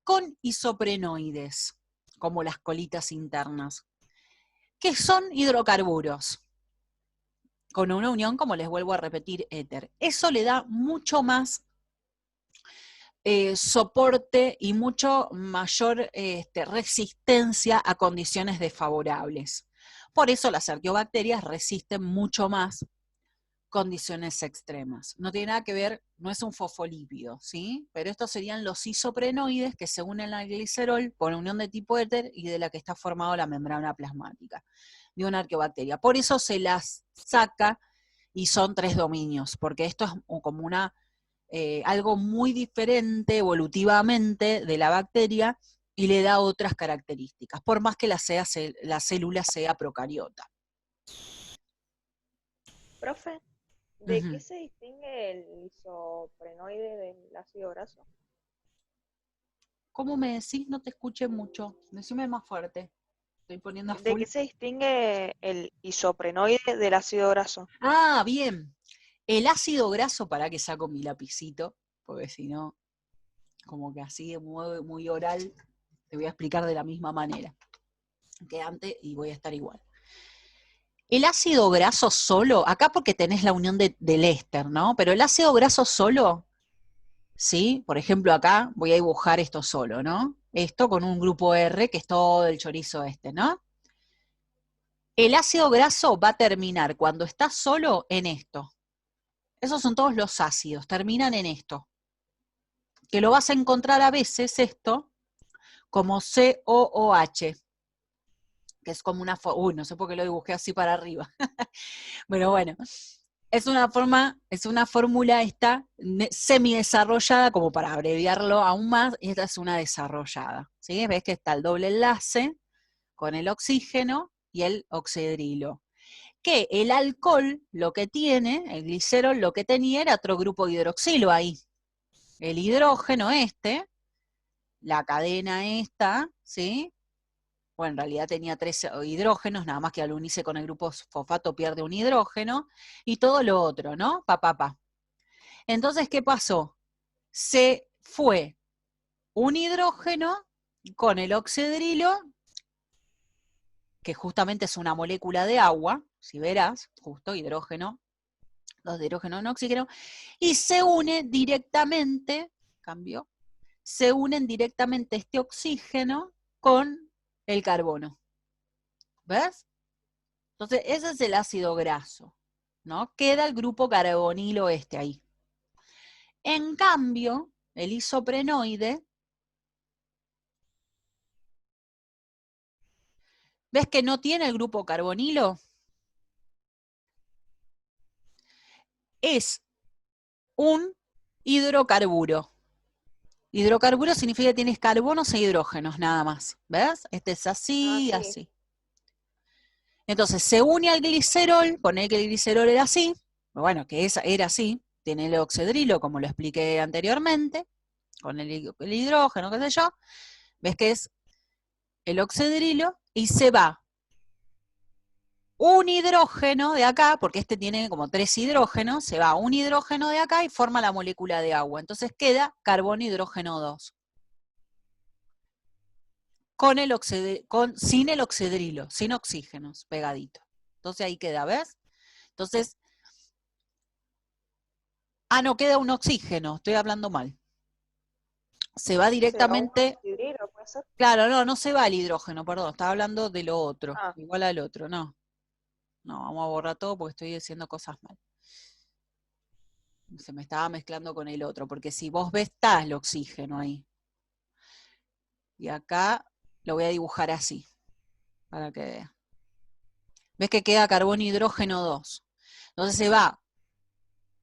Con isoprenoides, como las colitas internas, que son hidrocarburos, con una unión, como les vuelvo a repetir, éter. Eso le da mucho más soporte y mucho mayor resistencia a condiciones desfavorables. Por eso las arqueobacterias resisten mucho más condiciones extremas. No tiene nada que ver, no es un fosfolípido, ¿sí? Pero estos serían los isoprenoides que se unen al glicerol por unión de tipo éter y de la que está formada la membrana plasmática de una arqueobacteria. Por eso se las saca y son 3 dominios, porque esto es como algo muy diferente evolutivamente de la bacteria y le da otras características, por más que la célula sea procariota. Profe, ¿de qué se distingue el isoprenoide del ácido graso? ¿Cómo me decís? No te escuché mucho. Decime más fuerte. Estoy poniendo a ¿De full. qué se distingue el isoprenoide del ácido graso? Ah, bien. El ácido graso, para que saco mi lapicito, porque si no, como que así muy, muy oral, te voy a explicar de la misma manera que antes y voy a estar igual. El ácido graso solo, acá porque tenés la unión del éster, ¿no? Pero el ácido graso solo, ¿sí? Por ejemplo, acá voy a dibujar esto solo, ¿no? Esto con un grupo R, que es todo el chorizo ¿no? El ácido graso va a terminar cuando está solo en esto. Esos son todos los ácidos, terminan en esto. Que lo vas a encontrar a veces esto como COOH, que es como una... Uy, no sé por qué lo dibujé así para arriba. Pero bueno, es una fórmula esta semidesarrollada, como para abreviarlo aún más, y esta es una desarrollada. ¿Sí? Ves que está el doble enlace con el oxígeno y el oxidrilo. Que el alcohol, lo que tiene, el glicerol, lo que tenía era otro grupo hidroxilo ahí. El hidrógeno la cadena esta, ¿sí? Bueno, en realidad tenía 3 hidrógenos, nada más que al unirse con el grupo fosfato pierde un hidrógeno, y todo lo otro, ¿no? Entonces, ¿qué pasó? Se fue un hidrógeno con el oxidrilo, que justamente es una molécula de agua, si verás, justo hidrógeno, 2 de hidrógeno en oxígeno, y se une directamente, se unen directamente este oxígeno con el carbono. ¿Ves? Entonces, ese es el ácido graso, ¿no? Queda el grupo carbonilo ahí. En cambio, el isoprenoide, ¿ves que no tiene el grupo carbonilo? Es un hidrocarburo. Hidrocarburo significa que tienes carbonos e hidrógenos, nada más. ¿Ves? Este es así, así. Entonces se une al glicerol, poner que el glicerol era así, bueno, que era así, tiene el oxidrilo, como lo expliqué anteriormente, con el hidrógeno, qué sé yo, ves que es el oxidrilo, y se va un hidrógeno de acá, porque este tiene como 3 hidrógenos, se va un hidrógeno de acá y forma la molécula de agua. Entonces queda carbono hidrógeno 2. Sin el oxidrilo, sin oxígenos, pegadito. Entonces ahí queda, ¿ves? Entonces, no queda un oxígeno, estoy hablando mal. Se va directamente. ¿Se va un oxidrilo, puede ser? Claro, no se va el hidrógeno, perdón, estaba hablando de lo otro, Ah. igual al otro, no. No, vamos a borrar todo porque estoy diciendo cosas mal. Se me estaba mezclando con el otro, porque si vos ves, está el oxígeno ahí. Y acá lo voy a dibujar así, para que vean. ¿Ves que queda carbono hidrógeno 2? Entonces se va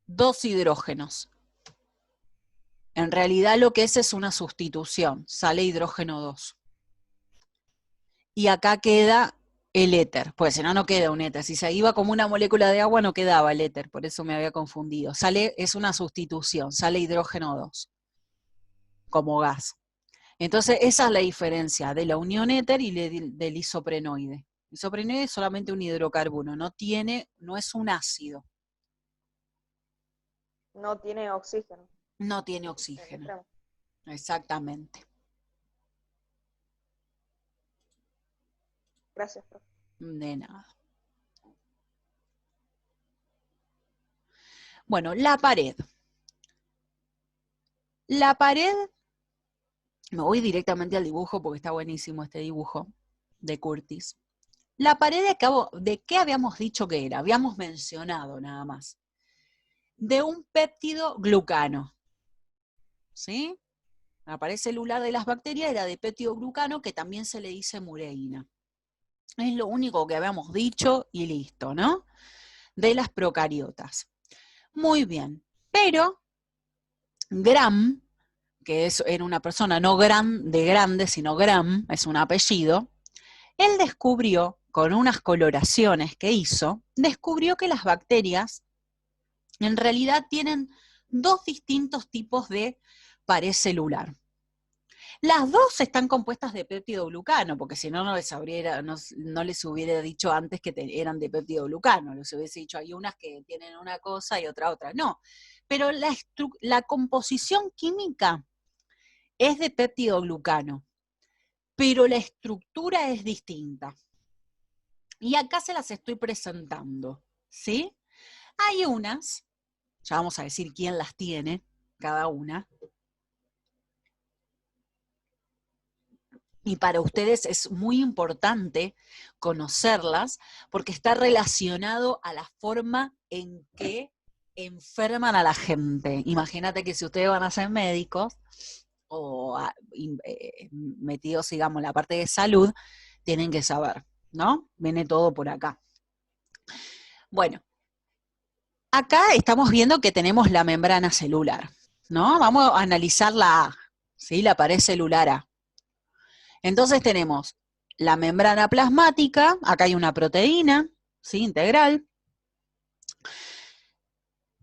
2 hidrógenos. En realidad lo que es una sustitución, sale hidrógeno 2. Y acá queda el éter, pues si no, no queda un éter. Si se iba como una molécula de agua, no quedaba el éter, por eso me había confundido. Es una sustitución, sale hidrógeno 2, como gas. Entonces, esa es la diferencia de la unión éter y del isoprenoide. El isoprenoide es solamente un hidrocarburo, no es un ácido. No tiene oxígeno. No tiene oxígeno. Exactamente. Gracias, profe. De nada. Bueno, la pared. La pared, me voy directamente al dibujo porque está buenísimo este dibujo de Curtis. La pared ¿de qué habíamos dicho que era? Habíamos mencionado nada más. De un péptido glucano. ¿Sí? La pared celular de las bacterias era de péptido glucano, que también se le dice mureína. Es lo único que habíamos dicho y listo, ¿no? De las procariotas. Muy bien. Pero Gram, que era una persona no de grande, sino Gram, es un apellido, él descubrió, con unas coloraciones que hizo, descubrió que las bacterias en realidad tienen 2 distintos tipos de pared celular. Las 2 están compuestas de péptidoglucano, porque si no, no les hubiera dicho antes que eran de péptidoglucano, les hubiese dicho hay unas que tienen una cosa y otra. No, pero la composición química es de péptidoglucano, pero la estructura es distinta. Y acá se las estoy presentando, ¿sí? Hay unas, ya vamos a decir quién las tiene, cada una. Y para ustedes es muy importante conocerlas porque está relacionado a la forma en que enferman a la gente. Imagínate que si ustedes van a ser médicos o metidos, digamos, en la parte de salud, tienen que saber, ¿no? Viene todo por acá. Bueno, acá estamos viendo que tenemos la membrana celular, ¿no? Vamos a analizar la A, ¿sí? La pared celular A. Entonces tenemos la membrana plasmática, acá hay una proteína, ¿sí? Integral.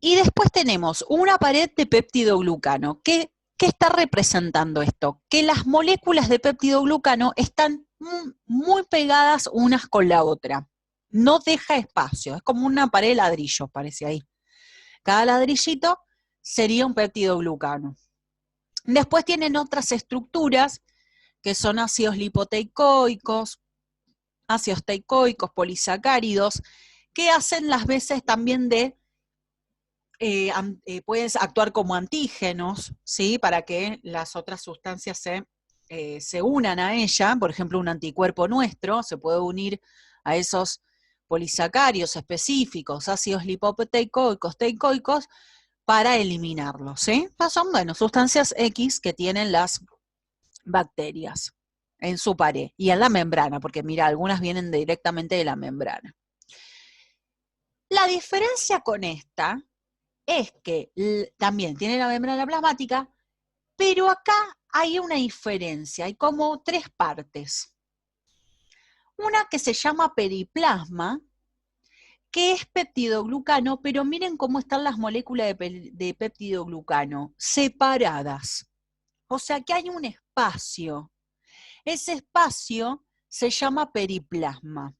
Y después tenemos una pared de péptidoglucano. ¿Qué está representando esto? Que las moléculas de péptidoglucano están muy pegadas unas con la otra. No deja espacio, es como una pared de ladrillos, parece ahí. Cada ladrillito sería un péptidoglucano. Después tienen otras estructuras que son ácidos lipoteicoicos, ácidos teicoicos, polisacáridos, que hacen las veces también de, pueden actuar como antígenos, ¿sí? Para que las otras sustancias se unan a ella. Por ejemplo, un anticuerpo nuestro se puede unir a esos polisacáridos específicos, ácidos lipoteicoicos, teicoicos, para eliminarlos, ¿sí? Son, bueno, sustancias X que tienen las bacterias en su pared y en la membrana, porque mira, algunas vienen directamente de la membrana. La diferencia con esta es que también tiene la membrana plasmática, pero acá hay una diferencia, hay como 3 partes. Una que se llama periplasma, que es peptidoglucano, pero miren cómo están las moléculas de peptidoglucano, separadas. O sea que hay un espacio. Ese espacio se llama periplasma,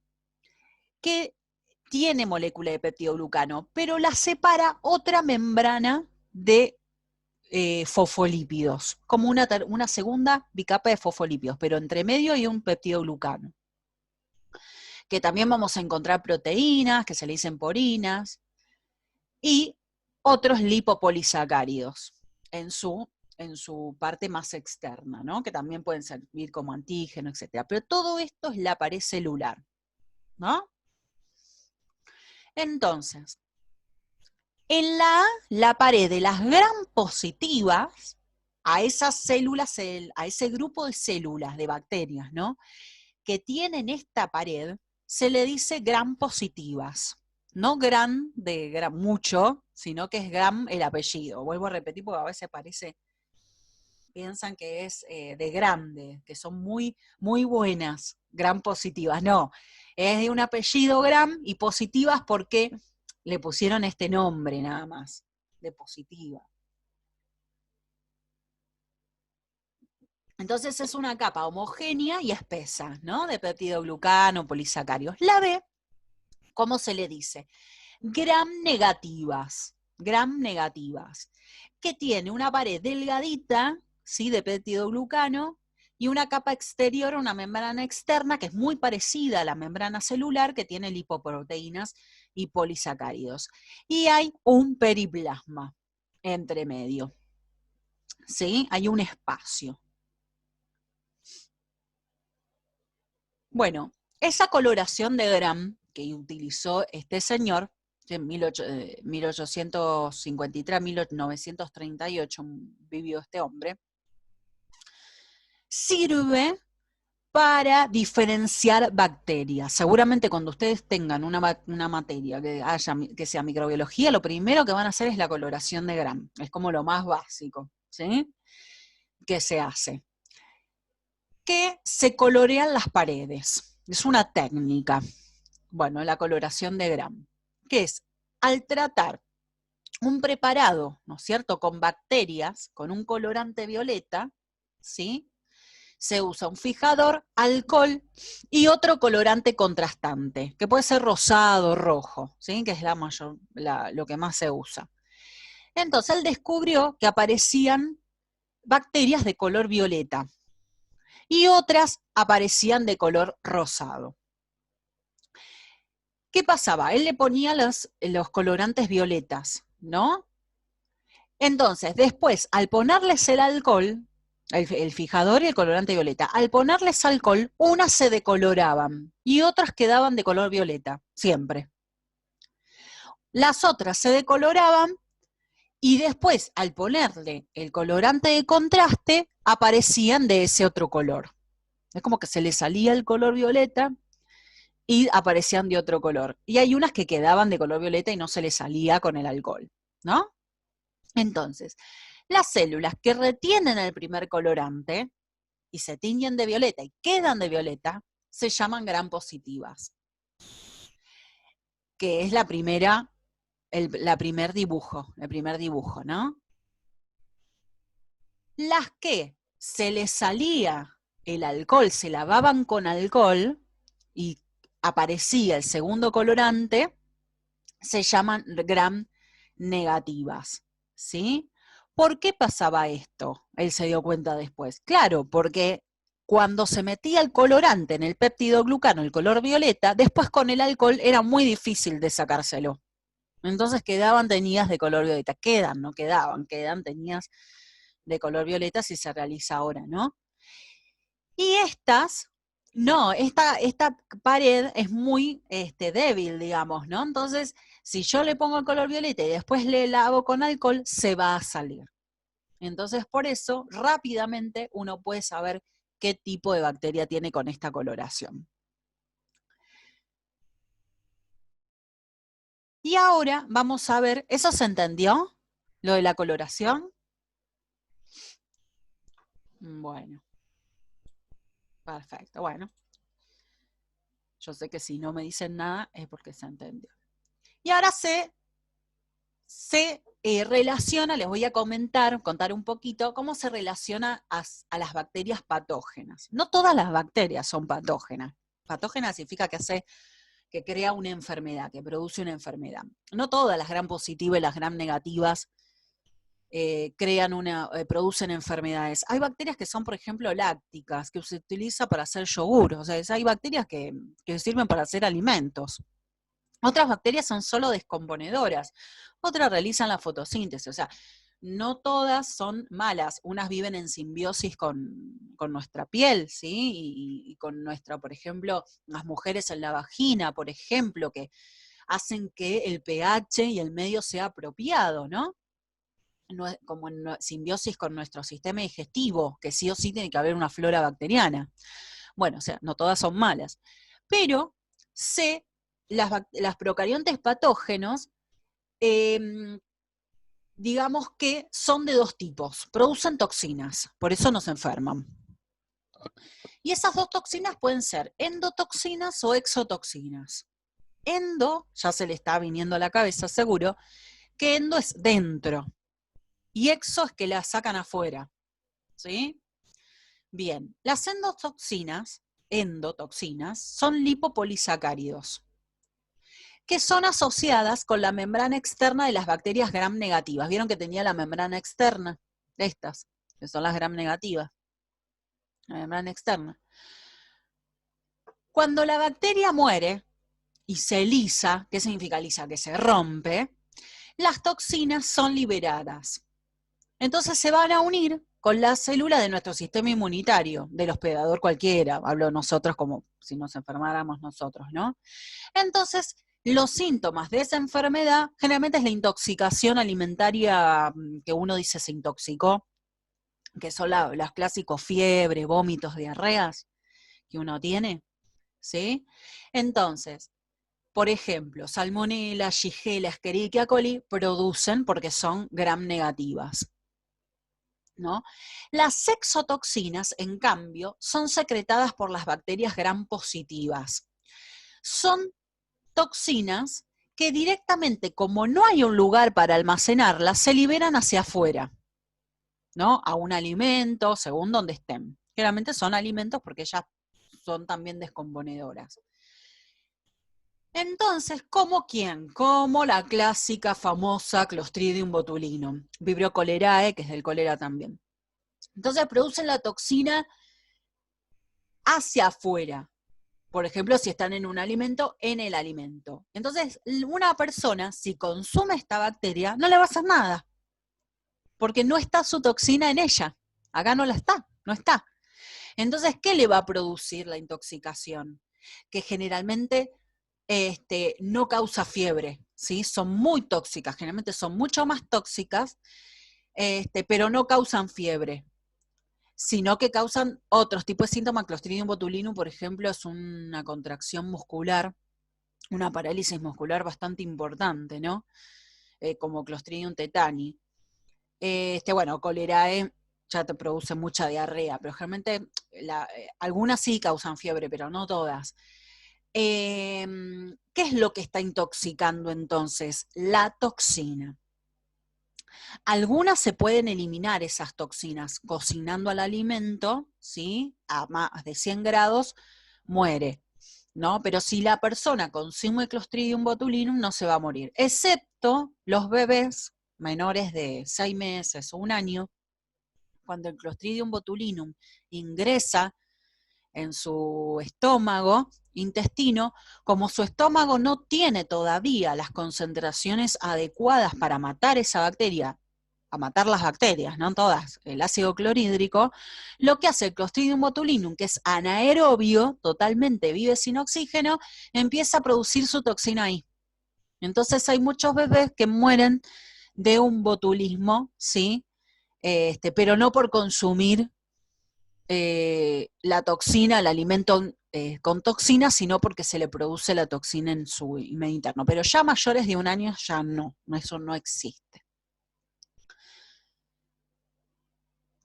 que tiene molécula de peptidoglucano, pero la separa otra membrana de fosfolípidos, como una segunda bicapa de fosfolípidos, pero entre medio hay un peptidoglucano. Que también vamos a encontrar proteínas, que se le dicen porinas, y otros lipopolisacáridos en su parte más externa, ¿no? Que también pueden servir como antígeno, etc. Pero todo esto es la pared celular, ¿no? Entonces, en la pared de las gram positivas, a esas células, a ese grupo de células, de bacterias, ¿no? Que tienen esta pared, se le dice gram positivas. No gram de gram mucho, sino que es gram el apellido. Vuelvo a repetir porque a veces piensan que es de grande, que son muy, muy buenas, gram positivas. No, es de un apellido gram y positivas porque le pusieron este nombre nada más, de positiva. Entonces es una capa homogénea y espesa, ¿no? De peptidoglucano, polisacáridos. La B, ¿cómo se le dice? Gram negativas, que tiene una pared delgadita, ¿sí? De peptidoglucano, y una capa exterior, una membrana externa, que es muy parecida a la membrana celular, que tiene lipoproteínas y polisacáridos. Y hay un periplasma entre medio, ¿sí? Hay un espacio. Bueno, esa coloración de Gram que utilizó este señor, en 1853 a 1938 vivió este hombre, sirve para diferenciar bacterias. Seguramente cuando ustedes tengan una materia que sea microbiología, lo primero que van a hacer es la coloración de Gram. Es como lo más básico, ¿sí? Que se hace. Que se colorean las paredes. Es una técnica. Bueno, la coloración de Gram, que es al tratar un preparado, ¿no es cierto?, con bacterias, con un colorante violeta, ¿sí? Se usa un fijador, alcohol y otro colorante contrastante, que puede ser rosado, rojo, ¿sí? Que es lo que más se usa. Entonces él descubrió que aparecían bacterias de color violeta y otras aparecían de color rosado. ¿Qué pasaba? Él le ponía los colorantes violetas, ¿no? Entonces, después, al ponerles el alcohol, el fijador y el colorante violeta, al ponerles alcohol, unas se decoloraban y otras quedaban de color violeta, siempre. Las otras se decoloraban y después, al ponerle el colorante de contraste, aparecían de ese otro color. Es como que se le salía el color violeta y aparecían de otro color. Y hay unas que quedaban de color violeta y no se les salía con el alcohol, ¿no? Entonces, las células que retienen el primer colorante y se tiñen de violeta y quedan de violeta, se llaman gram positivas, que es el primer dibujo, ¿no? Las que se les salía el alcohol, se lavaban con alcohol y aparecía el segundo colorante, se llaman gram negativas, ¿sí? ¿Por qué pasaba esto? Él se dio cuenta después. Claro, porque cuando se metía el colorante en el peptidoglucano, el color violeta, después con el alcohol era muy difícil de sacárselo. Entonces quedaban teñidas de color violeta. No quedaban, quedan teñidas de color violeta si se realiza ahora, ¿no? Y no, esta pared es muy débil, digamos, ¿no? Entonces, si yo le pongo el color violeta y después le lavo con alcohol, se va a salir. Entonces, por eso, rápidamente uno puede saber qué tipo de bacteria tiene con esta coloración. Y ahora vamos a ver, ¿eso se entendió? ¿Lo de la coloración? Bueno. Perfecto, bueno. Yo sé que si no me dicen nada es porque se entendió. Y ahora sé se relaciona, les voy a contar un poquito cómo se relaciona a las bacterias patógenas. No todas las bacterias son patógenas. Patógena significa que crea una enfermedad, que produce una enfermedad. No todas las gram positivas y las gram negativas producen enfermedades. Hay bacterias que son, por ejemplo, lácticas, que se utiliza para hacer yogur. O sea, hay bacterias que sirven para hacer alimentos. Otras bacterias son solo descomponedoras, otras realizan la fotosíntesis, o sea, no todas son malas, unas viven en simbiosis con nuestra piel, ¿sí? Y con nuestra, por ejemplo, las mujeres en la vagina, por ejemplo, que hacen que el pH y el medio sea apropiado, ¿no? Como en simbiosis con nuestro sistema digestivo, que sí o sí tiene que haber una flora bacteriana. Bueno, o sea, no todas son malas, pero las procariontes patógenos, digamos que son de dos tipos, producen toxinas, por eso nos enferman. Y esas dos toxinas pueden ser endotoxinas o exotoxinas. Endo, ya se le está viniendo a la cabeza seguro, que endo es dentro, y exo es que la sacan afuera, ¿sí? Bien, las endotoxinas son lipopolisacáridos, que son asociadas con la membrana externa de las bacterias gram negativas. ¿Vieron que tenía la membrana externa? Estas, que son las gram negativas. La membrana externa. Cuando la bacteria muere y se lisa, ¿qué significa lisa? Que se rompe, las toxinas son liberadas. Entonces se van a unir con la célula de nuestro sistema inmunitario, del hospedador cualquiera, hablo nosotros como si nos enfermáramos nosotros, ¿no? Entonces, los síntomas de esa enfermedad generalmente es la intoxicación alimentaria, que uno dice se intoxicó, que son las clásicos fiebre, vómitos, diarreas que uno tiene, ¿sí? Entonces, por ejemplo, salmonella, shigella, escherichia coli producen porque son gram negativas, ¿no? Las exotoxinas, en cambio, son secretadas por las bacterias gram positivas. Son toxinas que directamente, como no hay un lugar para almacenarlas, se liberan hacia afuera, ¿no? A un alimento, según donde estén. Generalmente son alimentos porque ellas son también descomponedoras. Entonces, ¿cómo quién? Como la clásica famosa Clostridium botulinum, Vibrio cholerae, que es del cólera también. Entonces producen la toxina hacia afuera. Por ejemplo, si están en un alimento, en el alimento. Entonces, una persona, si consume esta bacteria, no le va a hacer nada, porque no está su toxina en ella. Acá no la está, no está. Entonces, ¿qué le va a producir la intoxicación? Que generalmente no causa fiebre, ¿sí? Son muy tóxicas, generalmente son mucho más tóxicas, pero no causan fiebre, sino que causan otros tipos de síntomas. Clostridium botulinum, por ejemplo, es una contracción muscular, una parálisis muscular bastante importante, ¿no? Como Clostridium tetani. Bueno, cholerae ya te produce mucha diarrea, pero generalmente algunas sí causan fiebre, pero no todas. ¿Qué es lo que está intoxicando entonces? La toxina. Algunas se pueden eliminar esas toxinas cocinando al alimento, ¿sí? A más de 100 grados, muere, ¿no? Pero si la persona consume Clostridium botulinum, no se va a morir, excepto los bebés menores de 6 meses o un año, cuando el Clostridium botulinum ingresa en su estómago, intestino, como su estómago no tiene todavía las concentraciones adecuadas para matar esa bacteria, a matar las bacterias, no todas, el ácido clorhídrico, lo que hace el Clostridium botulinum, que es anaerobio, totalmente vive sin oxígeno, empieza a producir su toxina ahí. Entonces hay muchos bebés que mueren de un botulismo, ¿sí? Pero no por consumir la toxina, el alimento con toxina, sino porque se le produce la toxina en su medio interno. Pero ya mayores de un año ya no, eso no existe.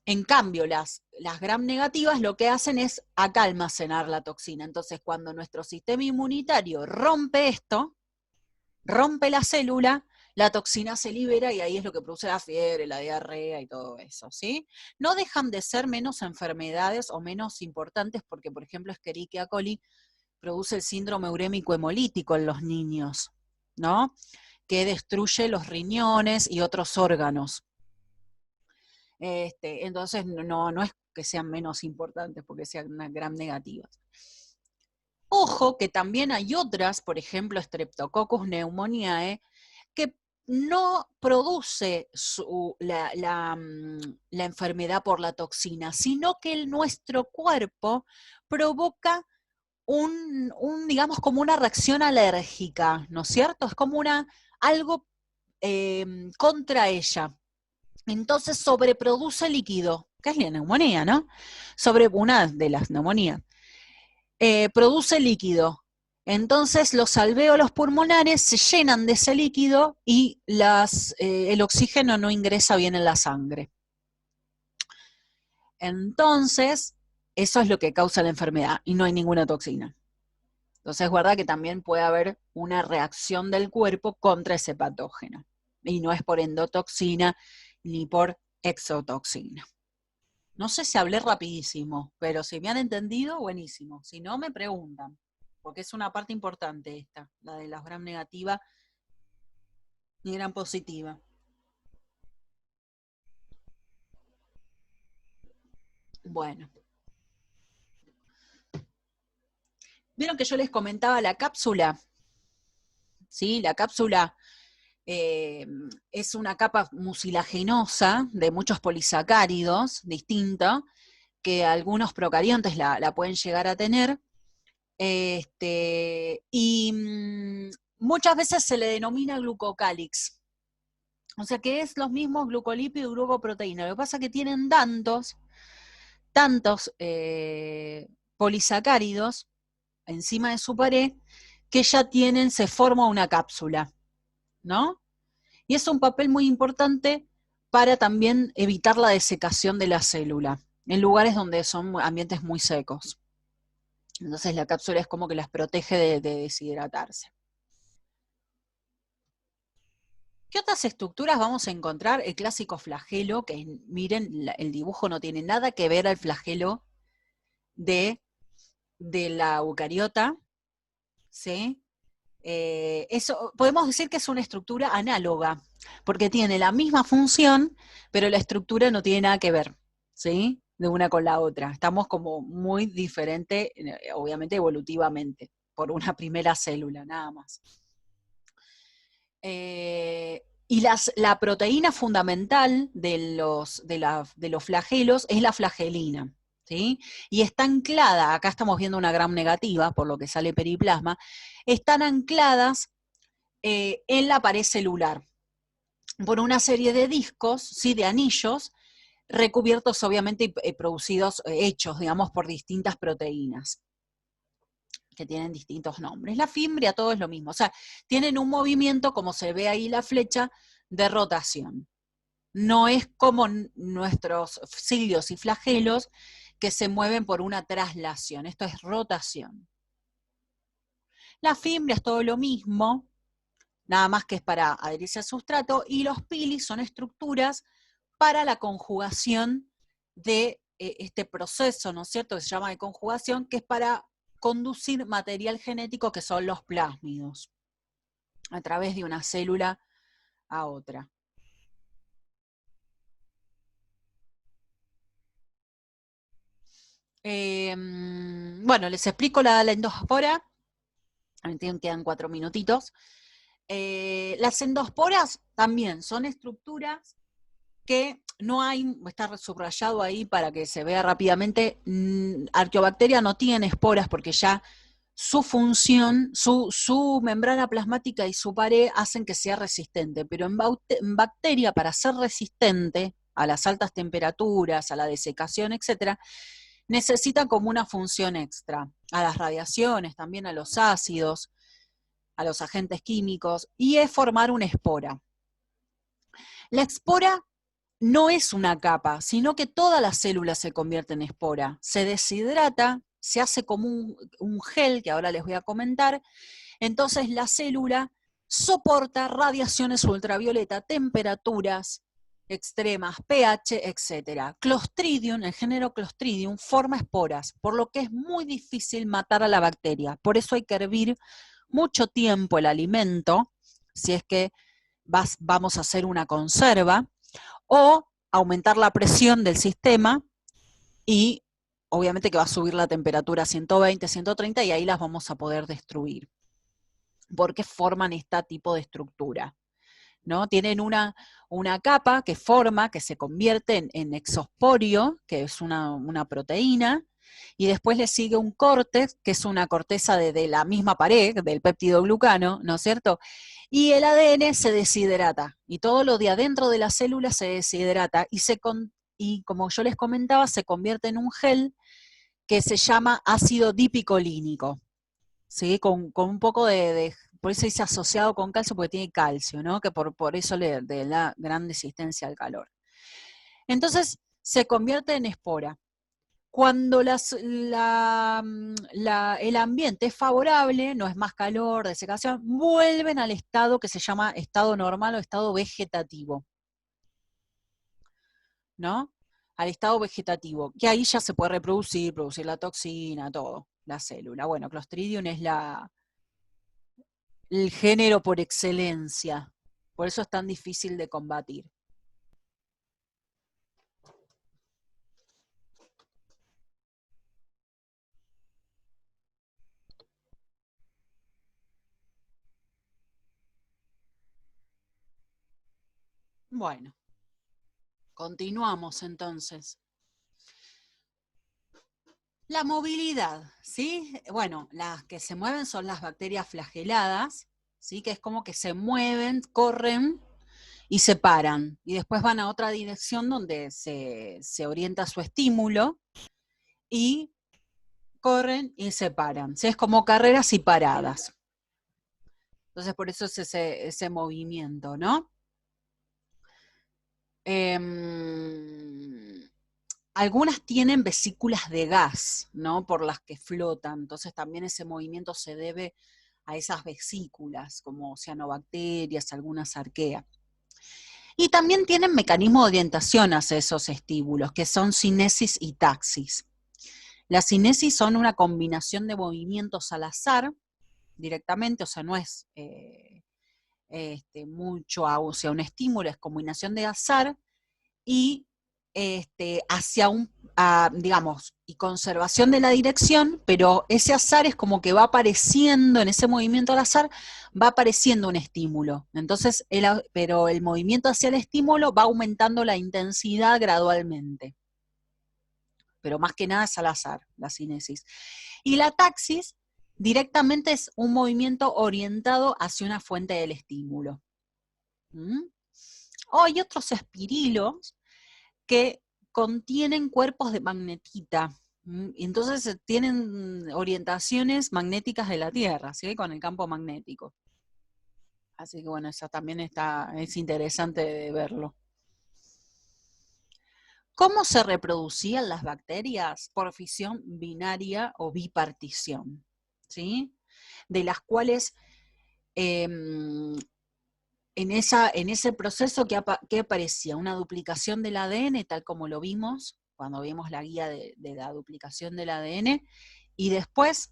En cambio, las gram negativas lo que hacen es acá almacenar la toxina. Entonces, cuando nuestro sistema inmunitario rompe esto, rompe la célula, la toxina se libera y ahí es lo que produce la fiebre, la diarrea y todo eso, ¿sí? No dejan de ser menos enfermedades o menos importantes porque, por ejemplo, Escherichia coli produce el síndrome urémico hemolítico en los niños, ¿no? Que destruye los riñones y otros órganos. Entonces, no es que sean menos importantes porque sean gram negativas. Ojo que también hay otras, por ejemplo, Streptococcus pneumoniae, que no produce la enfermedad por la toxina, sino que nuestro cuerpo provoca digamos, como una reacción alérgica, ¿no es cierto? Es como algo contra ella. Entonces sobreproduce líquido, que es la neumonía, ¿no? Sobre una de las neumonías. Produce líquido. Entonces los alvéolos pulmonares se llenan de ese líquido y el oxígeno no ingresa bien en la sangre. Entonces, eso es lo que causa la enfermedad y no hay ninguna toxina. Entonces, guarda que también puede haber una reacción del cuerpo contra ese patógeno. Y no es por endotoxina ni por exotoxina. No sé si hablé rapidísimo, pero si me han entendido, buenísimo. Si no, me preguntan, porque es una parte importante esta, la de la gram negativa y gram positiva. Bueno. ¿Vieron que yo les comentaba la cápsula? ¿Sí? La cápsula es una capa mucilagenosa de muchos polisacáridos distintos, que algunos procariontes la pueden llegar a tener, y muchas veces se le denomina glucocálix. O sea que es los mismos glucolípidos y glucoproteínas. Lo que pasa es que tienen tantos polisacáridos encima de su pared que ya se forma una cápsula, ¿no? Y es un papel muy importante para también evitar la desecación de la célula, en lugares donde son ambientes muy secos. Entonces la cápsula es como que las protege de deshidratarse. ¿Qué otras estructuras vamos a encontrar? El clásico flagelo, que miren, el dibujo no tiene nada que ver al flagelo de la eucariota, ¿sí? Eso podemos decir que es una estructura análoga, porque tiene la misma función, pero la estructura no tiene nada que ver, ¿sí? De una con la otra. Estamos como muy diferentes, obviamente evolutivamente, por una primera célula, nada más. Y la proteína fundamental de los flagelos es la flagelina, ¿sí? Y está anclada, acá estamos viendo una gram negativa, por lo que sale periplasma, están ancladas en la pared celular por una serie de discos, ¿sí? De anillos, recubiertos obviamente y producidos, hechos, digamos, por distintas proteínas que tienen distintos nombres. La fimbria, todo es lo mismo. O sea, tienen un movimiento, como se ve ahí la flecha, de rotación. No es como nuestros cilios y flagelos que se mueven por una traslación. Esto es rotación. La fimbria es todo lo mismo, nada más que es para adherirse al sustrato, y los pilis son estructuras para la conjugación de este proceso, ¿no es cierto?, que se llama de conjugación, que es para conducir material genético que son los plásmidos, a través de una célula a otra. Bueno, les explico la endospora, quedan 4 minutitos. Las endosporas también son estructuras que no hay, está subrayado ahí para que se vea rápidamente, Arqueobacteria no tiene esporas porque ya su función, su membrana plasmática y su pared hacen que sea resistente, pero en bacteria, para ser resistente a las altas temperaturas, a la desecación, etc., necesita como una función extra, a las radiaciones, también a los ácidos, a los agentes químicos, y es formar una espora. La espora no es una capa, sino que toda la célula se convierte en espora. Se deshidrata, se hace como un gel, que ahora les voy a comentar. Entonces la célula soporta radiaciones ultravioleta, temperaturas extremas, pH, etc. Clostridium, el género Clostridium, forma esporas, por lo que es muy difícil matar a la bacteria. Por eso hay que hervir mucho tiempo el alimento, si es que vamos a hacer una conserva, o aumentar la presión del sistema y obviamente que va a subir la temperatura a 120, 130 y ahí las vamos a poder destruir, porque forman este tipo de estructura, ¿no? Tienen una capa que forma, que se convierte en exosporio, que es una proteína, y después le sigue un córtex, que es una corteza de la misma pared, del péptidoglucano, ¿no es cierto? Y el ADN se deshidrata, y todo lo de adentro de la célula se deshidrata, y como yo les comentaba, se convierte en un gel que se llama ácido dipicolínico, ¿sí? Con un poco por eso dice asociado con calcio, porque tiene calcio, ¿no? Que por eso le da gran resistencia al calor. Entonces, se convierte en espora. Cuando el ambiente es favorable, no es más calor, desecación, vuelven al estado que se llama estado normal o estado vegetativo, ¿no? Al estado vegetativo, que ahí ya se puede producir la toxina, todo, la célula. Bueno, Clostridium es el género por excelencia, por eso es tan difícil de combatir. Bueno, continuamos entonces. La movilidad, ¿sí? Bueno, las que se mueven son las bacterias flageladas, ¿sí? Que es como que se mueven, corren y se paran. Y después van a otra dirección donde se orienta su estímulo y corren y se paran. ¿Sí? Es como carreras y paradas. Entonces por eso es ese movimiento, ¿no? Algunas tienen vesículas de gas, ¿no? Por las que flotan, entonces también ese movimiento se debe a esas vesículas, como cianobacterias, algunas arqueas. Y también tienen mecanismos de orientación hacia esos estímulos, que son cinesis y taxis. Las cinesis son una combinación de movimientos al azar, directamente, o sea, no es mucho hacia un estímulo, es combinación de azar, y hacia digamos, y conservación de la dirección, pero ese azar es como que va apareciendo, en ese movimiento al azar, va apareciendo un estímulo. Entonces, pero el movimiento hacia el estímulo va aumentando la intensidad gradualmente. Pero más que nada es al azar, la cinesis. Y la taxis directamente es un movimiento orientado hacia una fuente del estímulo. Hay otros espirilos que contienen cuerpos de magnetita, y entonces tienen orientaciones magnéticas de la Tierra, ¿sí? Con el campo magnético. Así que bueno, eso también es interesante de verlo. ¿Cómo se reproducían las bacterias? Por fisión binaria o bipartición, ¿sí? De las cuales en ese proceso que aparecía una duplicación del ADN, tal como lo vimos cuando vimos la guía de la duplicación del ADN, y después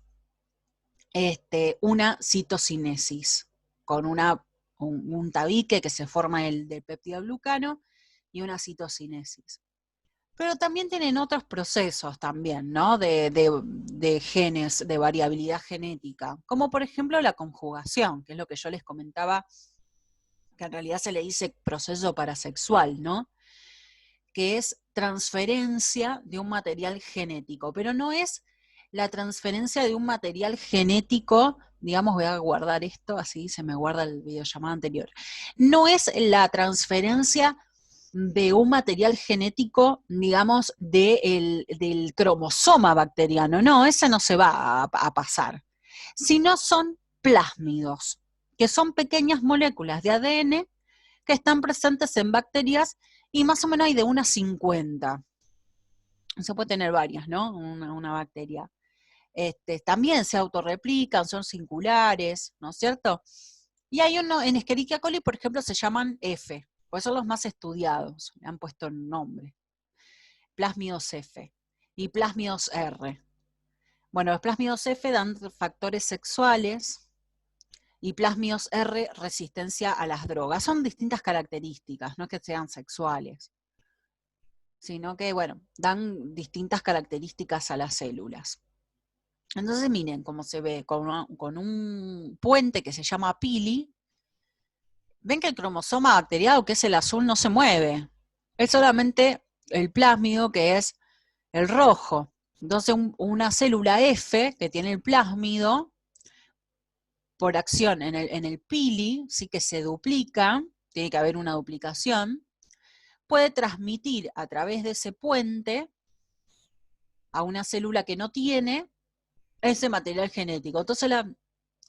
una citocinesis, con un tabique que se forma del peptidoglucano y una citocinesis. Pero también tienen otros procesos también, ¿no? De genes, de variabilidad genética, como por ejemplo la conjugación, que es lo que yo les comentaba, que en realidad se le dice proceso parasexual, ¿no? Que es transferencia de un material genético, pero no es la transferencia de un material genético, digamos, voy a guardar esto, así se me guarda el videollamada anterior. No es la transferencia de un material genético, digamos, del cromosoma bacteriano, no, ese no se va a pasar, sino son plásmidos, que son pequeñas moléculas de ADN que están presentes en bacterias y más o menos hay de unas 50. Se puede tener varias, ¿no? Una bacteria. También se autorreplican, son singulares, ¿no es cierto? Y hay uno, en Escherichia coli, por ejemplo, se llaman F, pues son los más estudiados, le han puesto el nombre. Plásmidos F y plásmidos R. Bueno, los plásmidos F dan factores sexuales y plásmidos R resistencia a las drogas. Son distintas características, no es que sean sexuales, sino que, bueno, dan distintas características a las células. Entonces miren cómo se ve con un puente que se llama pili. Ven que el cromosoma bacteriano, que es el azul, no se mueve. Es solamente el plásmido, que es el rojo. Entonces una célula F que tiene el plásmido, por acción en el pili, sí que se duplica, tiene que haber una duplicación, puede transmitir a través de ese puente a una célula que no tiene ese material genético. Entonces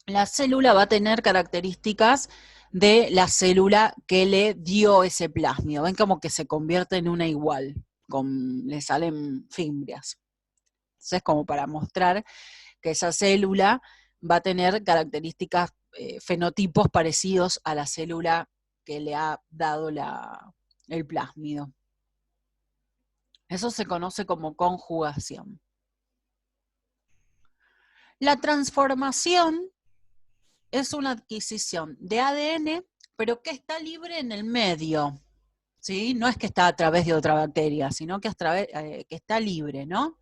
la célula va a tener características de la célula que le dio ese plásmido. Ven como que se convierte en una igual, le salen fimbrias. Entonces, como para mostrar que esa célula va a tener características, fenotipos parecidos a la célula que le ha dado el plásmido. Eso se conoce como conjugación. La transformación es una adquisición de ADN, pero que está libre en el medio, ¿sí? No es que está a través de otra bacteria, sino que, que está libre, ¿no?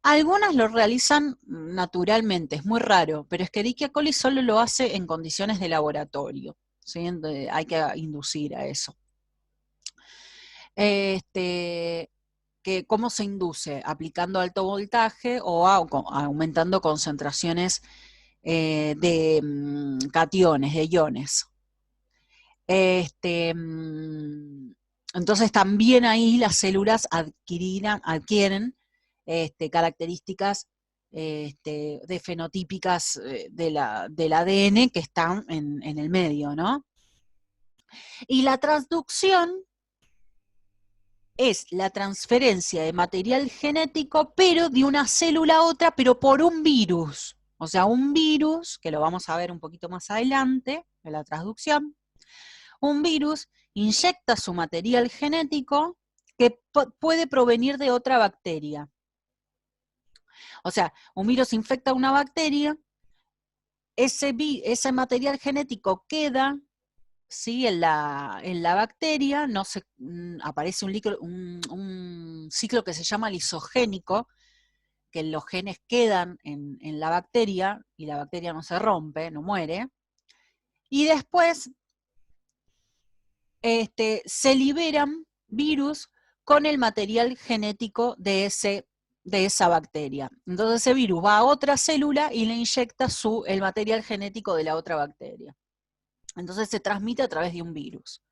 Algunas lo realizan naturalmente, es muy raro, pero Escherichia coli solo lo hace en condiciones de laboratorio, ¿sí? Hay que inducir a eso. ¿Cómo se induce? Aplicando alto voltaje o aumentando concentraciones de cationes, de iones. Entonces también ahí las células adquieren características de fenotípicas del ADN que están en el medio, ¿no? Y la transducción es la transferencia de material genético, pero de una célula a otra, pero por un virus. O sea, un virus, que lo vamos a ver un poquito más adelante, en la transducción, un virus inyecta su material genético que puede provenir de otra bacteria. O sea, un virus infecta una bacteria, ese material genético queda, ¿sí? en la bacteria, aparece un ciclo que se llama lisogénico, que los genes quedan en la bacteria y la bacteria no se rompe, no muere, y después se liberan virus con el material genético de esa bacteria. Entonces ese virus va a otra célula y le inyecta el material genético de la otra bacteria. Entonces se transmite a través de un virus.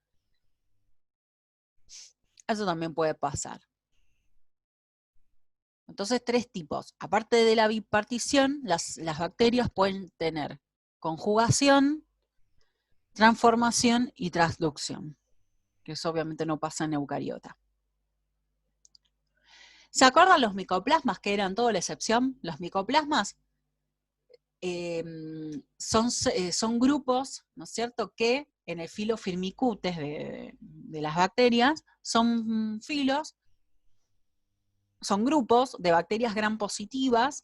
Eso también puede pasar. Entonces, 3 tipos. Aparte de la bipartición, las bacterias pueden tener conjugación, transformación y transducción, que eso obviamente no pasa en eucariota. ¿Se acuerdan los micoplasmas, que eran toda la excepción? Los micoplasmas son grupos, ¿no es cierto?, que en el filo Firmicutes de las bacterias son filos, son grupos de bacterias gram positivas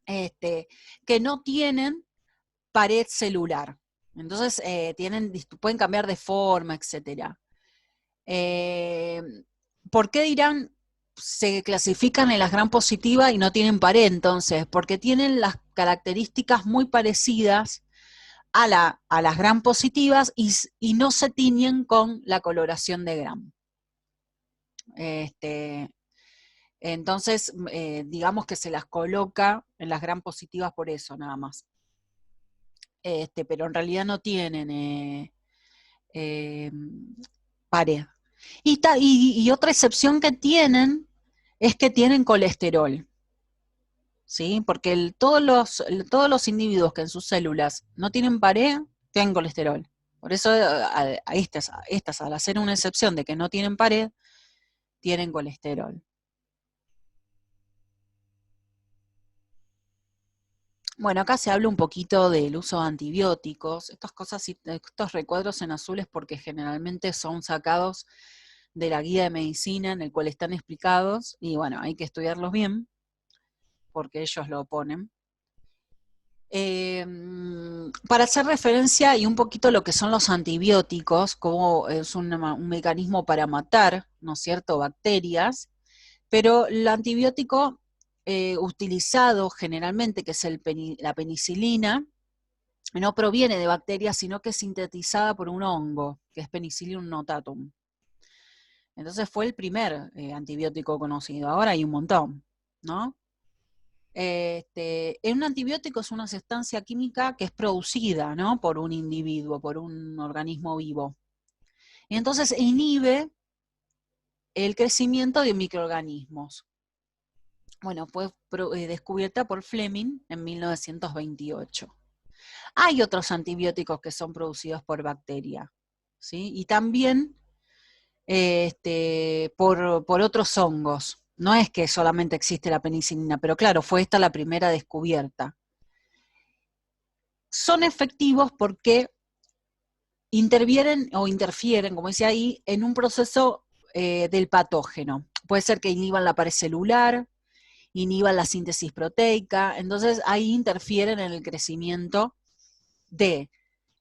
que no tienen pared celular. Entonces pueden cambiar de forma, etc. ¿Por qué dirán se clasifican en las gram positivas y no tienen pared entonces? Porque tienen las características muy parecidas a las gram positivas y no se tiñen con la coloración de gram. Entonces, digamos que se las coloca en las gram positivas por eso, nada más. Pero en realidad no tienen pared. Y otra excepción que tienen es que tienen colesterol, ¿sí? Porque todos los individuos que en sus células no tienen pared, tienen colesterol. Por eso estas, al hacer una excepción de que no tienen pared, tienen colesterol. Bueno, acá se habla un poquito del uso de antibióticos. Estas cosas, estos recuadros en azul es porque generalmente son sacados de la guía de medicina en el cual están explicados, y bueno, hay que estudiarlos bien, porque ellos lo ponen. Para hacer referencia y un poquito lo que son los antibióticos, como es un mecanismo para matar, ¿no es cierto?, bacterias, pero el antibiótico utilizado generalmente, que es la penicilina, no proviene de bacterias, sino que es sintetizada por un hongo, que es Penicillium notatum. Entonces fue el primer antibiótico conocido. Ahora hay un montón, ¿no? Un antibiótico es una sustancia química que es producida, ¿no?, por un individuo, por un organismo vivo. Y entonces inhibe el crecimiento de microorganismos. Bueno, fue descubierta por Fleming en 1928. Hay otros antibióticos que son producidos por bacteria, ¿sí? Y también por otros hongos. No es que solamente existe la penicilina, pero claro, fue esta la primera descubierta. Son efectivos porque interfieren, como decía ahí, en un proceso del patógeno. Puede ser que inhiban la pared celular, inhiban la síntesis proteica, entonces ahí interfieren en el crecimiento de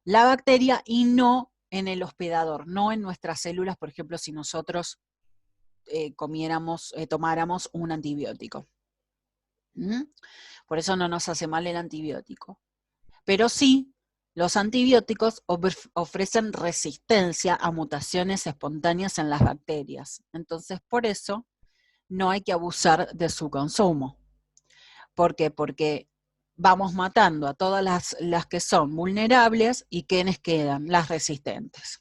la bacteria y no en el hospedador, no en nuestras células, por ejemplo, si nosotros tomáramos un antibiótico. Por eso no nos hace mal el antibiótico. Pero sí, los antibióticos ofrecen resistencia a mutaciones espontáneas en las bacterias. Entonces, por eso no hay que abusar de su consumo. ¿Por qué? Porque vamos matando a todas las que son vulnerables, y ¿quiénes quedan? Las resistentes.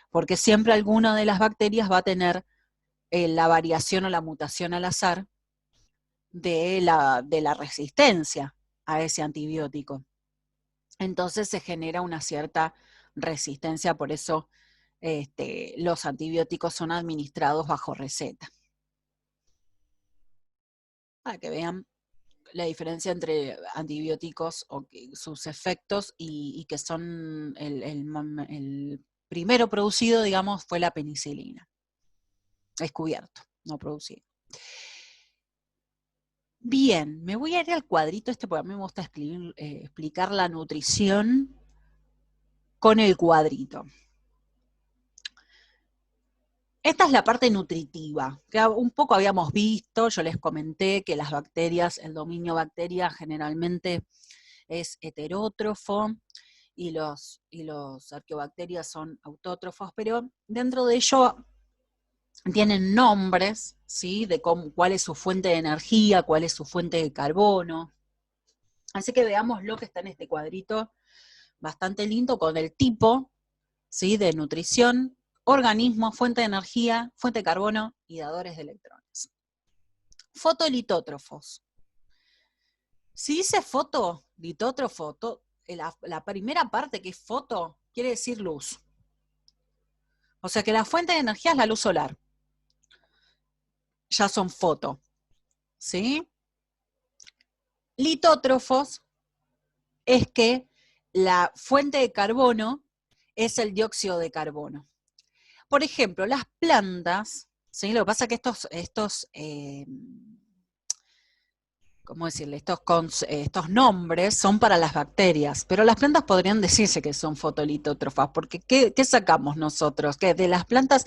Porque siempre alguna de las bacterias va a tener la variación o la mutación al azar de la resistencia a ese antibiótico. Entonces se genera una cierta resistencia, por eso los antibióticos son administrados bajo receta. Para que vean la diferencia entre antibióticos o sus efectos y que son el primero producido, digamos, fue la penicilina. Descubierto, no producido. Bien, me voy a ir al cuadrito porque a mí me gusta explicar la nutrición con el cuadrito. Esta es la parte nutritiva, que un poco habíamos visto. Yo les comenté que las bacterias, el dominio bacteria generalmente es heterótrofo y los arqueobacterias son autótrofos, pero dentro de ello tienen nombres, ¿sí?, de cuál es su fuente de energía, cuál es su fuente de carbono. Así que veamos lo que está en este cuadrito, bastante lindo, con el tipo, ¿sí?, de nutrición, organismo, fuente de energía, fuente de carbono y dadores de electrones. Fotolitótrofos. Si dice fotolitótrofo, la primera parte que es foto quiere decir luz. O sea que la fuente de energía es la luz solar. Ya son foto, ¿sí? Litótrofos es que la fuente de carbono es el dióxido de carbono. Por ejemplo, las plantas, ¿sí? Lo que pasa es que ¿cómo decirle? Estos nombres son para las bacterias, pero las plantas podrían decirse que son fotolitótrofas, porque ¿qué sacamos nosotros? Que de las plantas,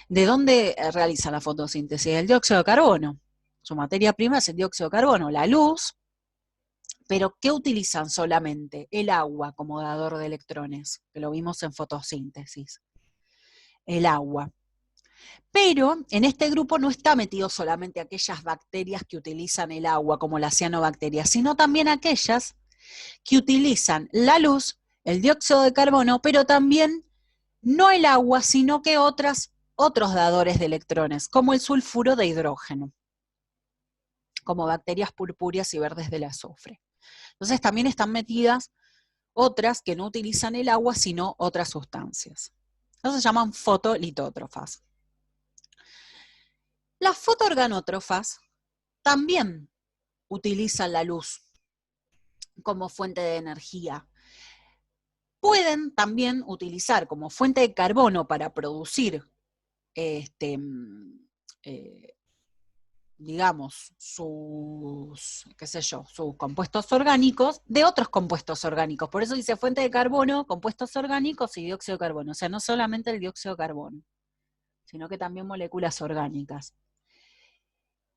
¿de dónde realizan la fotosíntesis? El dióxido de carbono. Su materia prima es el dióxido de carbono, la luz. Pero ¿qué utilizan solamente? El agua como dador de electrones, que lo vimos en fotosíntesis. El agua. Pero en este grupo no está metido solamente aquellas bacterias que utilizan el agua, como las cianobacterias, sino también aquellas que utilizan la luz, el dióxido de carbono, pero también no el agua, sino que otros dadores de electrones, como el sulfuro de hidrógeno, como bacterias purpúreas y verdes del azufre. Entonces también están metidas otras que no utilizan el agua, sino otras sustancias. Entonces se llaman fotolitótrofas. Las fotoorganótrofas también utilizan la luz, como fuente de energía. Pueden también utilizar como fuente de carbono para producir, digamos, sus, qué sé yo, sus compuestos orgánicos de otros compuestos orgánicos. Por eso dice fuente de carbono, compuestos orgánicos y dióxido de carbono. O sea, no solamente el dióxido de carbono, sino que también moléculas orgánicas.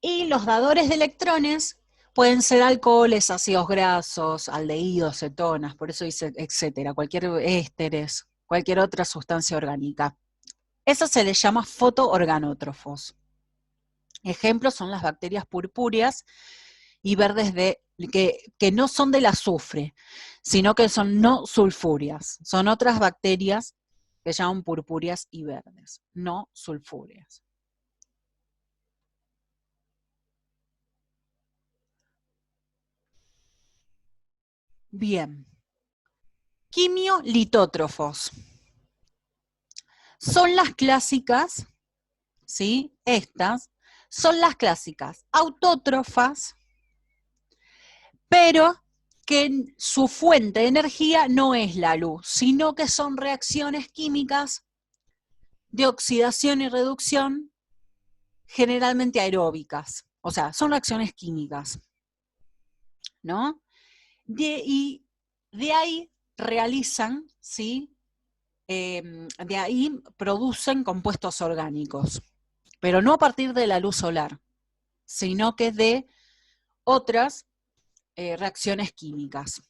Y los dadores de electrones pueden ser alcoholes, ácidos grasos, aldehídos, cetonas, por eso dice etcétera, cualquier ésteres, cualquier otra sustancia orgánica. Eso se les llama fotoorganótrofos. Ejemplos son las bacterias purpúreas y verdes que no son del azufre, sino que son no sulfúreas. Son otras bacterias que se llaman purpúreas y verdes, no sulfúreas. Bien. Quimiolitótrofos. Son las clásicas, ¿sí? Estas son las clásicas autótrofas, pero que su fuente de energía no es la luz, sino que son reacciones químicas de oxidación y reducción, generalmente aeróbicas. O sea, son reacciones químicas, ¿no? Y de ahí realizan, ¿sí? De ahí producen compuestos orgánicos, pero no a partir de la luz solar, sino que de otras reacciones químicas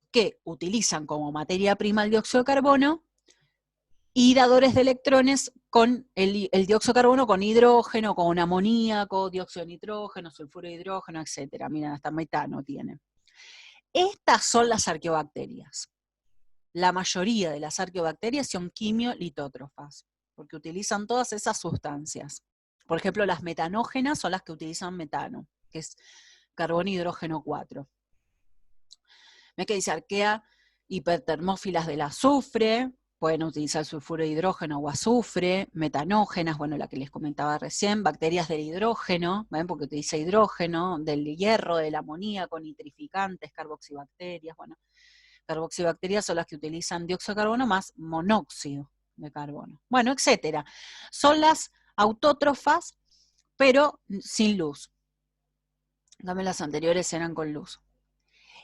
que utilizan como materia prima el dióxido de carbono y dadores de electrones con el dióxido de carbono con hidrógeno, con amoníaco, dióxido de nitrógeno, sulfuro de hidrógeno, etc. Miren, hasta metano tiene. Estas son las arqueobacterias. La mayoría de las arqueobacterias son quimiolitótrofas, porque utilizan todas esas sustancias. Por ejemplo, las metanógenas son las que utilizan metano, que es carbono y hidrógeno 4. ¿Ves que dice arquea hipertermófilas del azufre? Pueden utilizar sulfuro de hidrógeno o azufre, metanógenas, bueno, la que les comentaba recién, bacterias del hidrógeno, ¿ven? Porque utiliza hidrógeno, del hierro, del amoníaco, nitrificantes, carboxibacterias, bueno. Carboxibacterias son las que utilizan dióxido de carbono más monóxido de carbono. Bueno, etcétera. Son las autótrofas, pero sin luz. Dame, las anteriores eran con luz.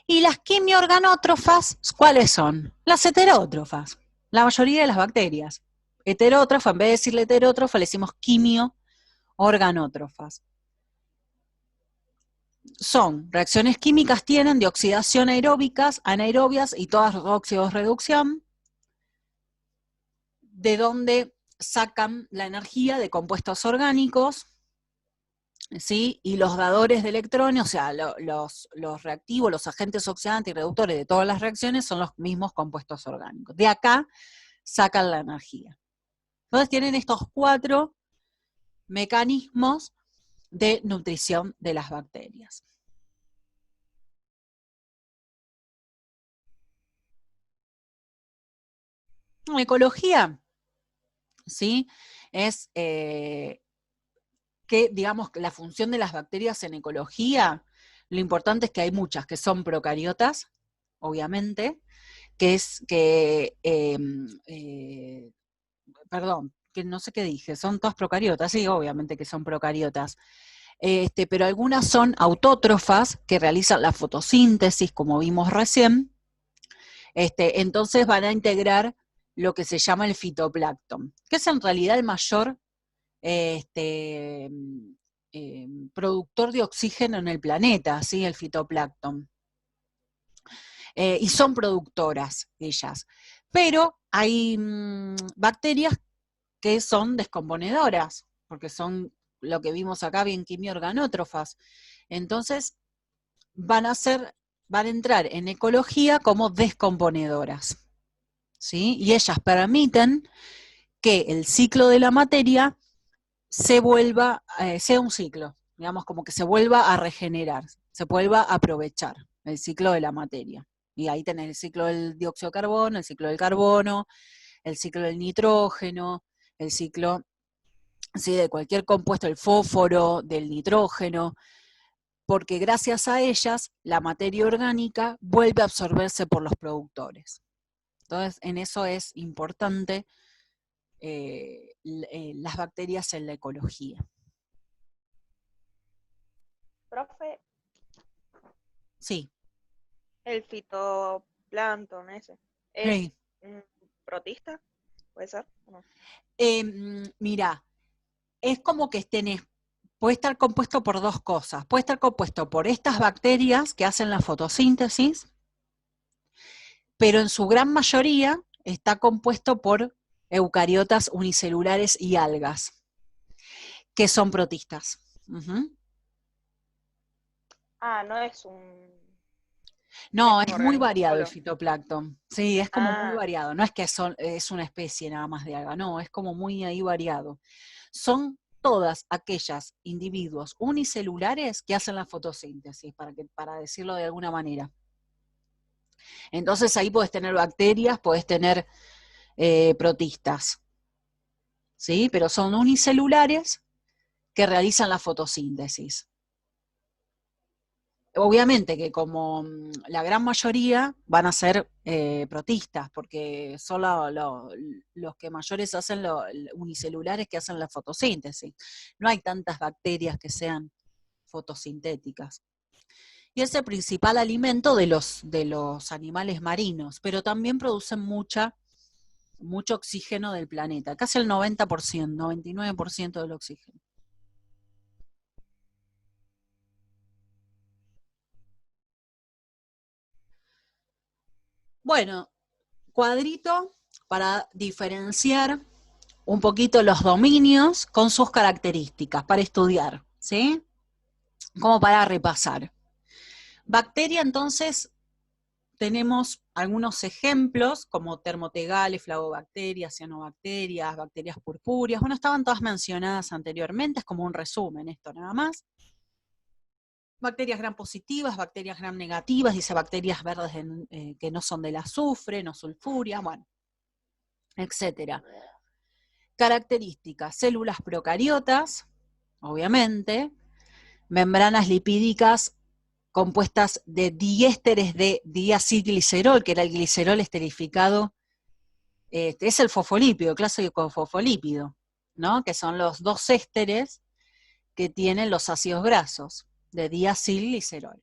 Y las quimiorganótrofas, ¿cuáles son? Las heterótrofas. La mayoría de las bacterias. Heterótrofa, en vez de decirle heterótrofa, le decimos quimiorganótrofas. Son reacciones químicas, tienen de oxidación aeróbicas, anaerobias y todas óxidos reducción, de donde sacan la energía de compuestos orgánicos, ¿sí? Y los dadores de electrones, o sea, los reactivos, los agentes oxidantes y reductores de todas las reacciones son los mismos compuestos orgánicos. De acá sacan la energía. Entonces tienen estos 4 mecanismos de nutrición de las bacterias. La ecología, ¿sí? Es que, digamos, la función de las bacterias en ecología, lo importante es que hay muchas que son procariotas, obviamente, perdón, que no sé qué dije, son todas procariotas, sí, obviamente que son procariotas, pero algunas son autótrofas, que realizan la fotosíntesis, como vimos recién, entonces van a integrar lo que se llama el fitoplancton, que es en realidad el mayor productor de oxígeno en el planeta, ¿sí? El fitoplancton. Y son productoras ellas. Pero hay bacterias que son descomponedoras, porque son lo que vimos acá, bien quimiorganótrofas. Entonces van a entrar en ecología como descomponedoras, ¿sí? Y ellas permiten que el ciclo de la materia sea un ciclo, digamos, como que se vuelva a regenerar, se vuelva a aprovechar el ciclo de la materia. Y ahí tenés el ciclo del dióxido de carbono, el ciclo del carbono, el ciclo del nitrógeno, el ciclo, ¿sí?, de cualquier compuesto, el fósforo, del nitrógeno. porque gracias a ellas la materia orgánica vuelve a absorberse por los productores. Entonces, en eso es importante las bacterias en la ecología. Profe, Sí. el fitoplancton ese, ¿es Hey. protista? ¿Puede ser? ¿O no? Mira, es como que puede estar compuesto por dos cosas. Puede estar compuesto por estas bacterias que hacen la fotosíntesis, pero en su gran mayoría está compuesto por eucariotas unicelulares y algas, que son protistas. Uh-huh. No es un... No, es un es muy organismo variado el solo. fitoplancton. Sí, es como muy variado. No es que es una especie nada más de alga, no, es como muy ahí variado. Son todas aquellas individuos unicelulares que hacen la fotosíntesis, para decirlo de alguna manera. Entonces ahí puedes tener bacterias, puedes tener protistas, ¿sí? Pero son unicelulares que realizan la fotosíntesis. Obviamente que como la gran mayoría van a ser protistas, porque son los que mayores hacen unicelulares que hacen la fotosíntesis. No hay tantas bacterias que sean fotosintéticas. Y es el principal alimento de los animales marinos, pero también producen mucho oxígeno del planeta, casi el 90%, 99% del oxígeno. Bueno, cuadrito para diferenciar un poquito los dominios con sus características, para estudiar, ¿sí? Como para repasar. Bacteria, entonces, tenemos algunos ejemplos, como termotegales, flagobacterias, cianobacterias, bacterias purpúreas. Bueno, estaban todas mencionadas anteriormente, es como un resumen esto nada más. Bacterias gram positivas, bacterias gram negativas, dice bacterias verdes que no son del azufre, no sulfuria, bueno, etcétera. Características: células procariotas, obviamente, membranas lipídicas compuestas de diésteres de diacilglicerol, que era el glicerol esterificado, es el fosfolípido, clásico fosfolípido, ¿no? Que son los dos ésteres que tienen los ácidos grasos, de diacilglicerol.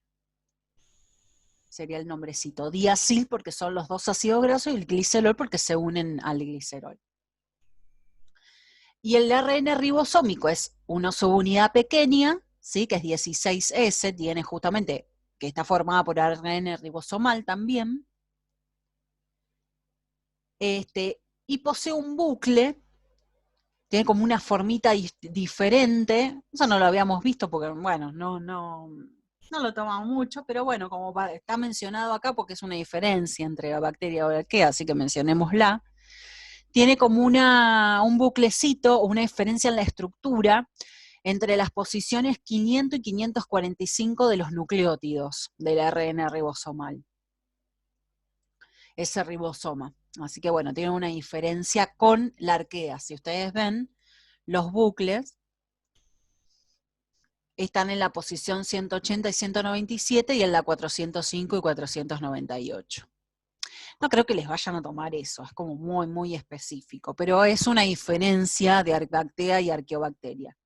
Sería el nombrecito. Diacil porque son los dos ácidos grasos y el glicerol porque se unen al glicerol. Y el ARN ribosómico es una subunidad pequeña, ¿sí? Que es 16S, tiene justamente, que está formada por ARN ribosomal también, y posee un bucle, tiene como una formita diferente, eso no lo habíamos visto porque, bueno, no lo tomamos mucho, pero bueno, como está mencionado acá porque es una diferencia entre la bacteria y la arquea, así que mencionémosla. Tiene como un buclecito, una diferencia en la estructura entre las posiciones 500 y 545 de los nucleótidos del ARN ribosomal. Ese ribosoma. Así que bueno, tiene una diferencia con la arquea. Si ustedes ven, los bucles están en la posición 180 y 197 y en la 405 y 498. No creo que les vayan a tomar eso, es como muy, muy específico, pero es una diferencia de Arcbactea y Arqueobacteria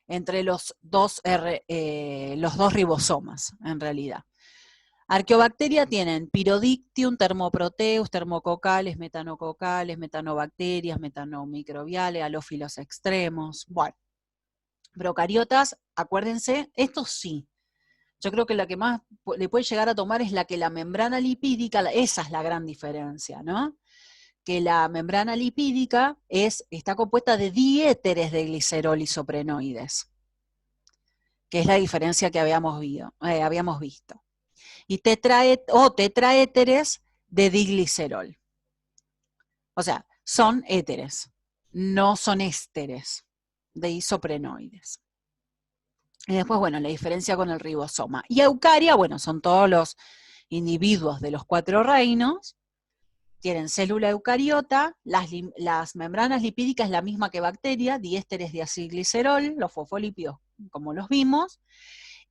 entre los dos ribosomas, en realidad. Arqueobacteria tienen Pyrodictium, Thermoproteus, termococales, metanobacterias, metanomicrobiales, halófilos extremos. Bueno, procariotas, acuérdense, estos sí. Yo creo que la que más le puede llegar a tomar es la que la membrana lipídica, esa es la gran diferencia, ¿no? Que la membrana lipídica está compuesta de diéteres de glicerol isoprenoides, que es la diferencia que habíamos visto. Y tetraéteres de diglicerol. O sea, son éteres, no son ésteres de isoprenoides. Y después, bueno, la diferencia con el ribosoma. Y eucaria, bueno, son todos los individuos de los 4 reinos, tienen célula eucariota, las membranas lipídicas es la misma que bacteria, diésteres de acilglicerol, los fosfolípidos como los vimos,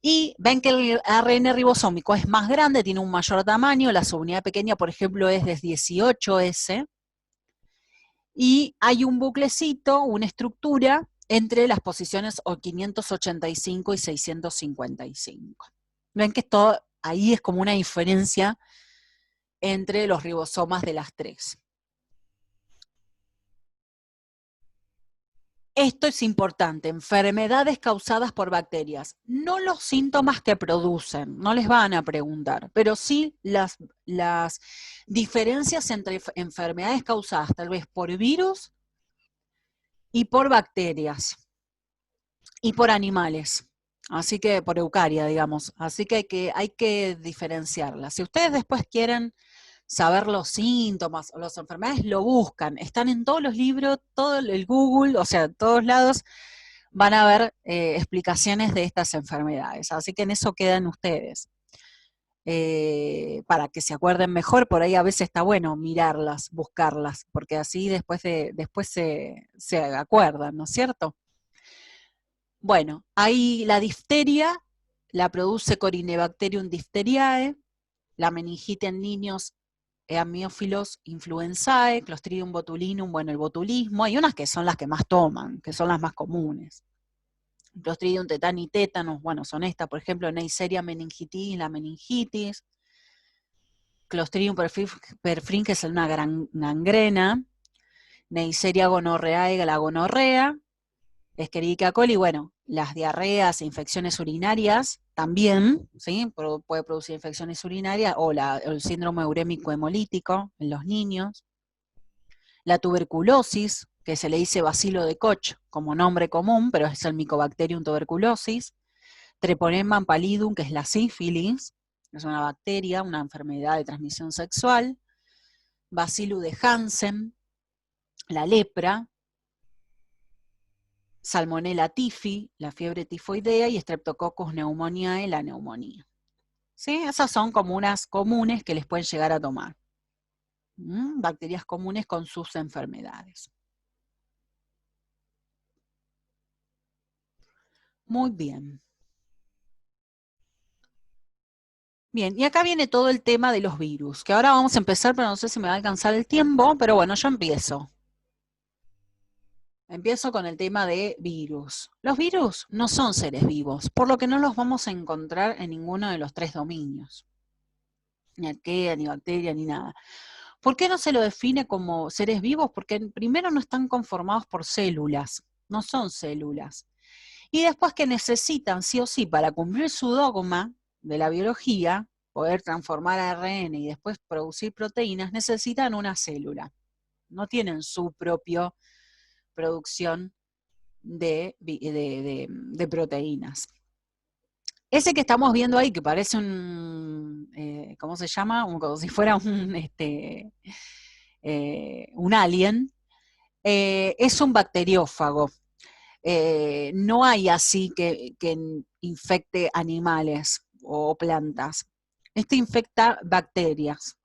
y ven que el ARN ribosómico es más grande, tiene un mayor tamaño, la subunidad pequeña, por ejemplo, es de 18S, y hay un buclecito, una estructura, entre las posiciones 585 y 655. Ven que todo ahí es como una diferencia entre los ribosomas de las tres. Esto es importante, enfermedades causadas por bacterias, no los síntomas que producen, no les van a preguntar, pero sí las diferencias entre enfermedades causadas tal vez por virus y por bacterias y por animales, así que por eucaria, digamos, así que hay que diferenciarlas. Si ustedes después quieren saber los síntomas o las enfermedades, lo buscan, están en todos los libros, todo el Google, o sea, en todos lados van a ver explicaciones de estas enfermedades, así que en eso quedan ustedes. Para que se acuerden mejor, por ahí a veces está bueno mirarlas, buscarlas, porque así después se acuerdan, ¿no es cierto? Bueno, ahí la difteria la produce Corynebacterium diphtheriae, la meningitis en niños, Amiophilus influenzae, Clostridium botulinum, bueno, el botulismo, hay unas que son las que más toman, que son las más comunes. Clostridium tetani tétanos, bueno, son estas, por ejemplo, Neisseria meningitis, la meningitis, Clostridium perfringens, que es una gran gangrena, Neisseria gonorrhoeae, la gonorrea, Escherichia coli, bueno, las diarreas e infecciones urinarias también, ¿sí? Puede producir infecciones urinarias, o el síndrome urémico hemolítico en los niños. La tuberculosis, que se le dice bacilo de Koch como nombre común, pero es el Mycobacterium tuberculosis. Treponema pallidum, que es la sífilis, es una bacteria, una enfermedad de transmisión sexual. Bacillus de Hansen, la lepra. Salmonella tifi, la fiebre tifoidea, y Streptococcus pneumoniae, la neumonía. ¿Sí? Esas son como unas comunes que les pueden llegar a tomar. Bacterias comunes con sus enfermedades. Muy bien. Bien, y acá viene todo el tema de los virus, que ahora vamos a empezar, pero no sé si me va a alcanzar el tiempo, pero bueno, yo empiezo. Empiezo con el tema de virus. Los virus no son seres vivos, por lo que no los vamos a encontrar en ninguno de los tres dominios. Ni arquea, ni bacteria, ni nada. ¿Por qué no se lo define como seres vivos? Porque primero no están conformados por células, no son células. Y después que necesitan sí o sí para cumplir su dogma de la biología, poder transformar ARN y después producir proteínas, necesitan una célula. No tienen su propia producción de proteínas. Ese que estamos viendo ahí, que parece un, ¿cómo se llama? Como si fuera un alien, es un bacteriófago. No hay así que infecte animales o plantas. Este infecta bacterias.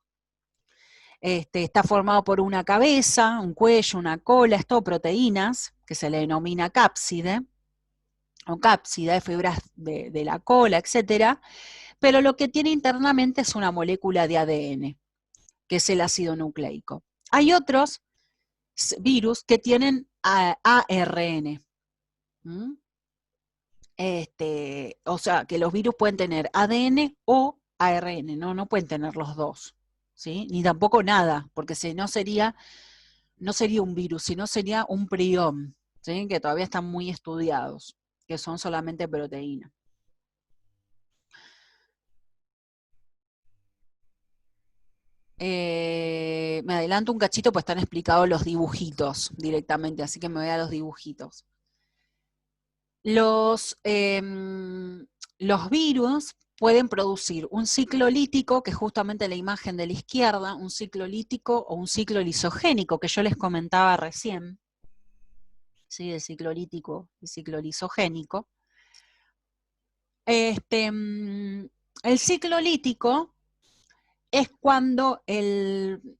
Está formado por una cabeza, un cuello, una cola, es todo proteínas, que se le denomina cápside, o cápsida de fibras de la cola, etcétera, pero lo que tiene internamente es una molécula de ADN, que es el ácido nucleico. Hay otros virus que tienen ARN. O sea, que los virus pueden tener ADN o ARN, no pueden tener los dos, ¿sí? Ni tampoco nada, porque si no sería un virus, sino sería un prión, ¿sí? Que todavía están muy estudiados, que son solamente proteínas. Me adelanto un cachito, pues están explicados los dibujitos directamente, así que me voy a los dibujitos. Los virus pueden producir un ciclo lítico, que es justamente la imagen de la izquierda, un ciclo lítico o un ciclo lisogénico, que yo les comentaba recién, ¿sí? El ciclo lítico y ciclo lisogénico. El ciclo lítico es cuando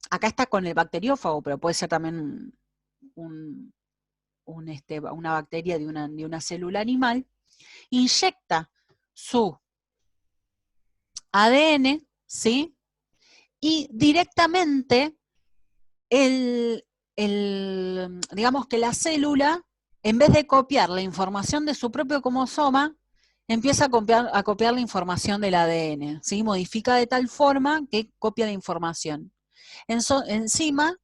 acá está con el bacteriófago, pero puede ser también una bacteria de una célula animal, inyecta su ADN, ¿sí? Y directamente digamos que la célula, en vez de copiar la información de su propio cromosoma, empieza a copiar la información del ADN, ¿sí? Modifica de tal forma que copia la información. Encima,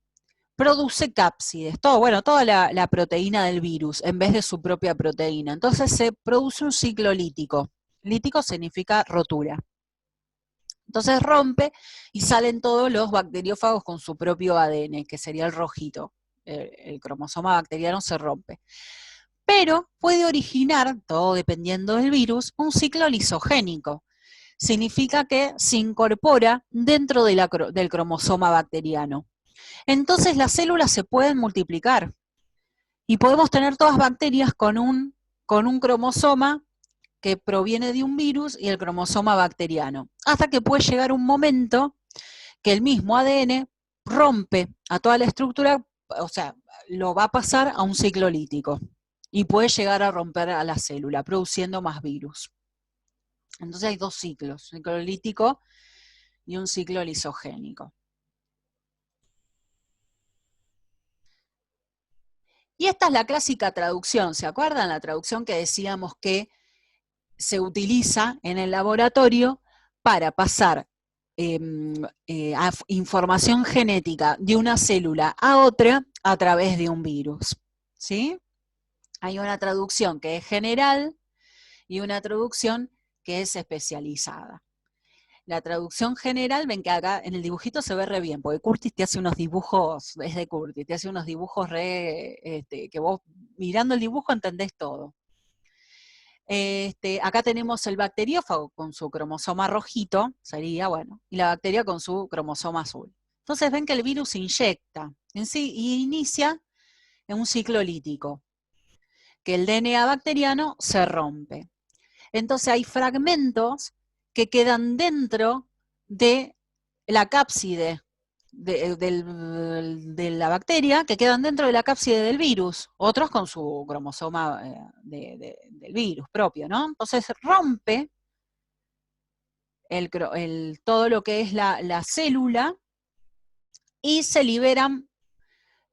produce cápsides, toda la proteína del virus, en vez de su propia proteína. Entonces se produce un ciclo lítico. Lítico significa rotura. Entonces rompe y salen todos los bacteriófagos con su propio ADN, que sería el rojito. El cromosoma bacteriano se rompe. Pero puede originar, todo dependiendo del virus, un ciclo lisogénico. Significa que se incorpora dentro del cromosoma bacteriano. Entonces las células se pueden multiplicar y podemos tener todas bacterias con un cromosoma que proviene de un virus y el cromosoma bacteriano, hasta que puede llegar un momento que el mismo ADN rompe a toda la estructura, o sea, lo va a pasar a un ciclo lítico y puede llegar a romper a la célula, produciendo más virus. Entonces hay dos ciclos, un ciclo lítico y un ciclo lisogénico. Y esta es la clásica traducción, ¿se acuerdan? La traducción que decíamos que se utiliza en el laboratorio para pasar información genética de una célula a otra a través de un virus, ¿sí? Hay una traducción que es general y una traducción que es especializada. La traducción general, ven que acá en el dibujito se ve re bien, porque Curtis te hace unos dibujos, es de Curtis, te hace unos dibujos que vos mirando el dibujo entendés todo. Acá tenemos el bacteriófago con su cromosoma rojito, sería, bueno, y la bacteria con su cromosoma azul. Entonces ven que el virus inyecta en sí y inicia en un ciclo lítico, que el DNA bacteriano se rompe. Entonces hay fragmentos que quedan dentro de la cápside de la bacteria, que quedan dentro de la cápside del virus, otros con su cromosoma del virus propio, ¿no? Entonces rompe todo lo que es la célula y se liberan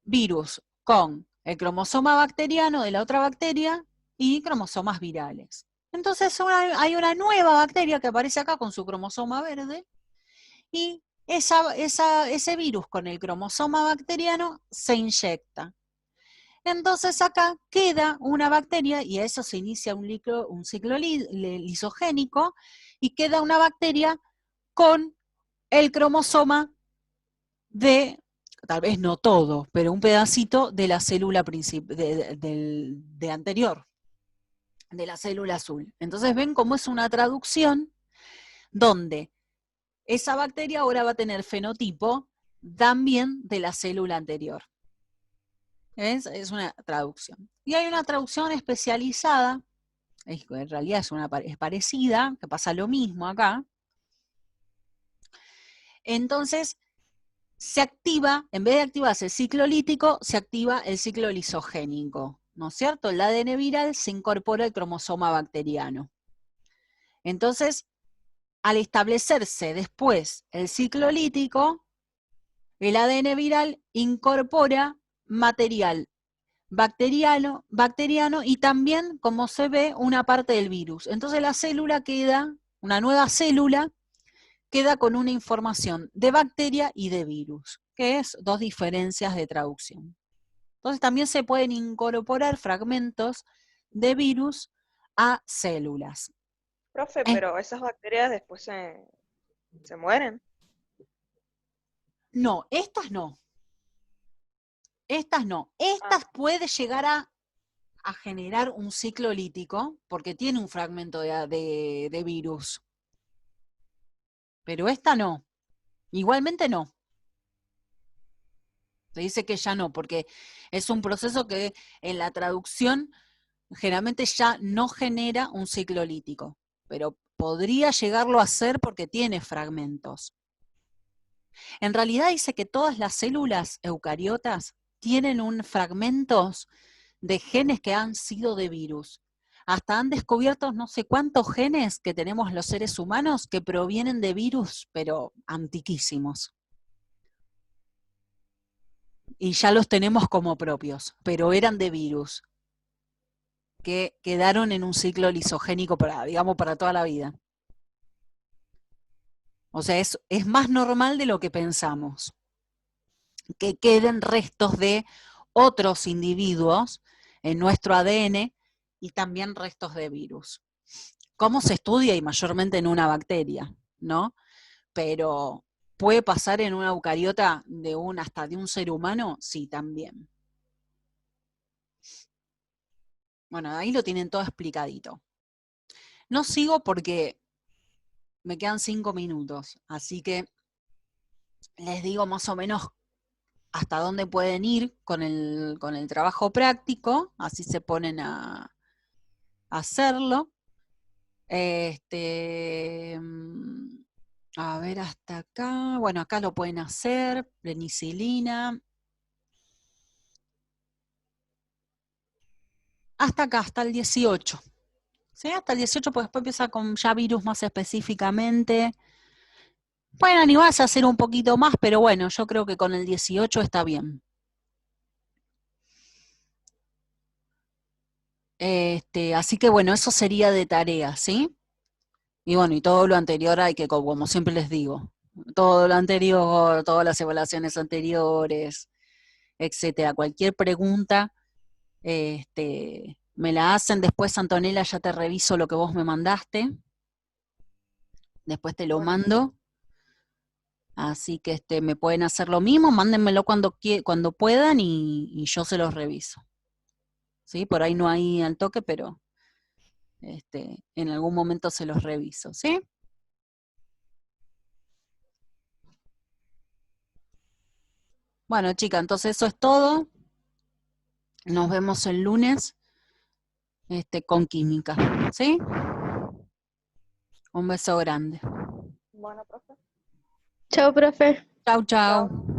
virus con el cromosoma bacteriano de la otra bacteria y cromosomas virales. Entonces hay una nueva bacteria que aparece acá con su cromosoma verde y ese virus con el cromosoma bacteriano se inyecta. Entonces acá queda una bacteria y a eso se inicia un ciclo lisogénico y queda una bacteria con el cromosoma de, tal vez no todo, pero un pedacito de la célula de anterior, de la célula azul. Entonces ven cómo es una traducción donde esa bacteria ahora va a tener fenotipo también de la célula anterior. Es una traducción. Y hay una traducción especializada, en realidad es parecida, que pasa lo mismo acá. Entonces, se activa, en vez de activarse el ciclo lítico, se activa el ciclo lisogénico, ¿no es cierto? El ADN viral se incorpora al cromosoma bacteriano. Entonces, al establecerse después el ciclo lítico, el ADN viral incorpora material bacteriano y también, como se ve, una parte del virus. Entonces la célula queda, una nueva célula, queda con una información de bacteria y de virus, que es dos diferencias de traducción. Entonces también se pueden incorporar fragmentos de virus a células. Profe, pero esas bacterias después se mueren. No, estas no. Estas no. Estas puede llegar a generar un ciclo lítico porque tiene un fragmento de virus. Pero esta no. Igualmente no. Se dice que ya no, porque es un proceso que en la traducción generalmente ya no genera un ciclo lítico, pero podría llegarlo a hacer porque tiene fragmentos. En realidad dice que todas las células eucariotas tienen fragmentos de genes que han sido de virus. hasta han descubierto no sé cuántos genes que tenemos los seres humanos que provienen de virus, pero antiquísimos. Y ya los tenemos como propios, pero eran de virus, que quedaron en un ciclo lisogénico para toda la vida. O sea, es más normal de lo que pensamos, que queden restos de otros individuos en nuestro ADN y también restos de virus. ¿Cómo se estudia? Y mayormente en una bacteria, ¿no? Pero ¿puede pasar en una eucariota hasta de un ser humano? Sí, también. Bueno, ahí lo tienen todo explicadito. No sigo porque me quedan 5 minutos, así que les digo más o menos hasta dónde pueden ir con el trabajo práctico, así se ponen a hacerlo. A ver, hasta acá, bueno, acá lo pueden hacer, penicilina. Hasta acá, hasta el 18. ¿Sí? Hasta el 18, pues después empieza con ya virus más específicamente. Pueden animarse a hacer un poquito más, pero bueno, yo creo que con el 18 está bien. Así que bueno, eso sería de tarea, ¿sí? Y bueno, y todo lo anterior hay que, como siempre les digo, todo lo anterior, todas las evaluaciones anteriores, etcétera. Cualquier pregunta, me la hacen. Después, Antonella, ya te reviso lo que vos me mandaste. Después te lo mando. Así que me pueden hacer lo mismo, mándenmelo cuando puedan y yo se los reviso. ¿Sí? Por ahí no hay al toque, pero en algún momento se los reviso, ¿sí? Bueno, chica, entonces eso es todo. Nos vemos el lunes con química, ¿sí? Un beso grande. Bueno, profe. Chao, profe. Chau, chau. Chao.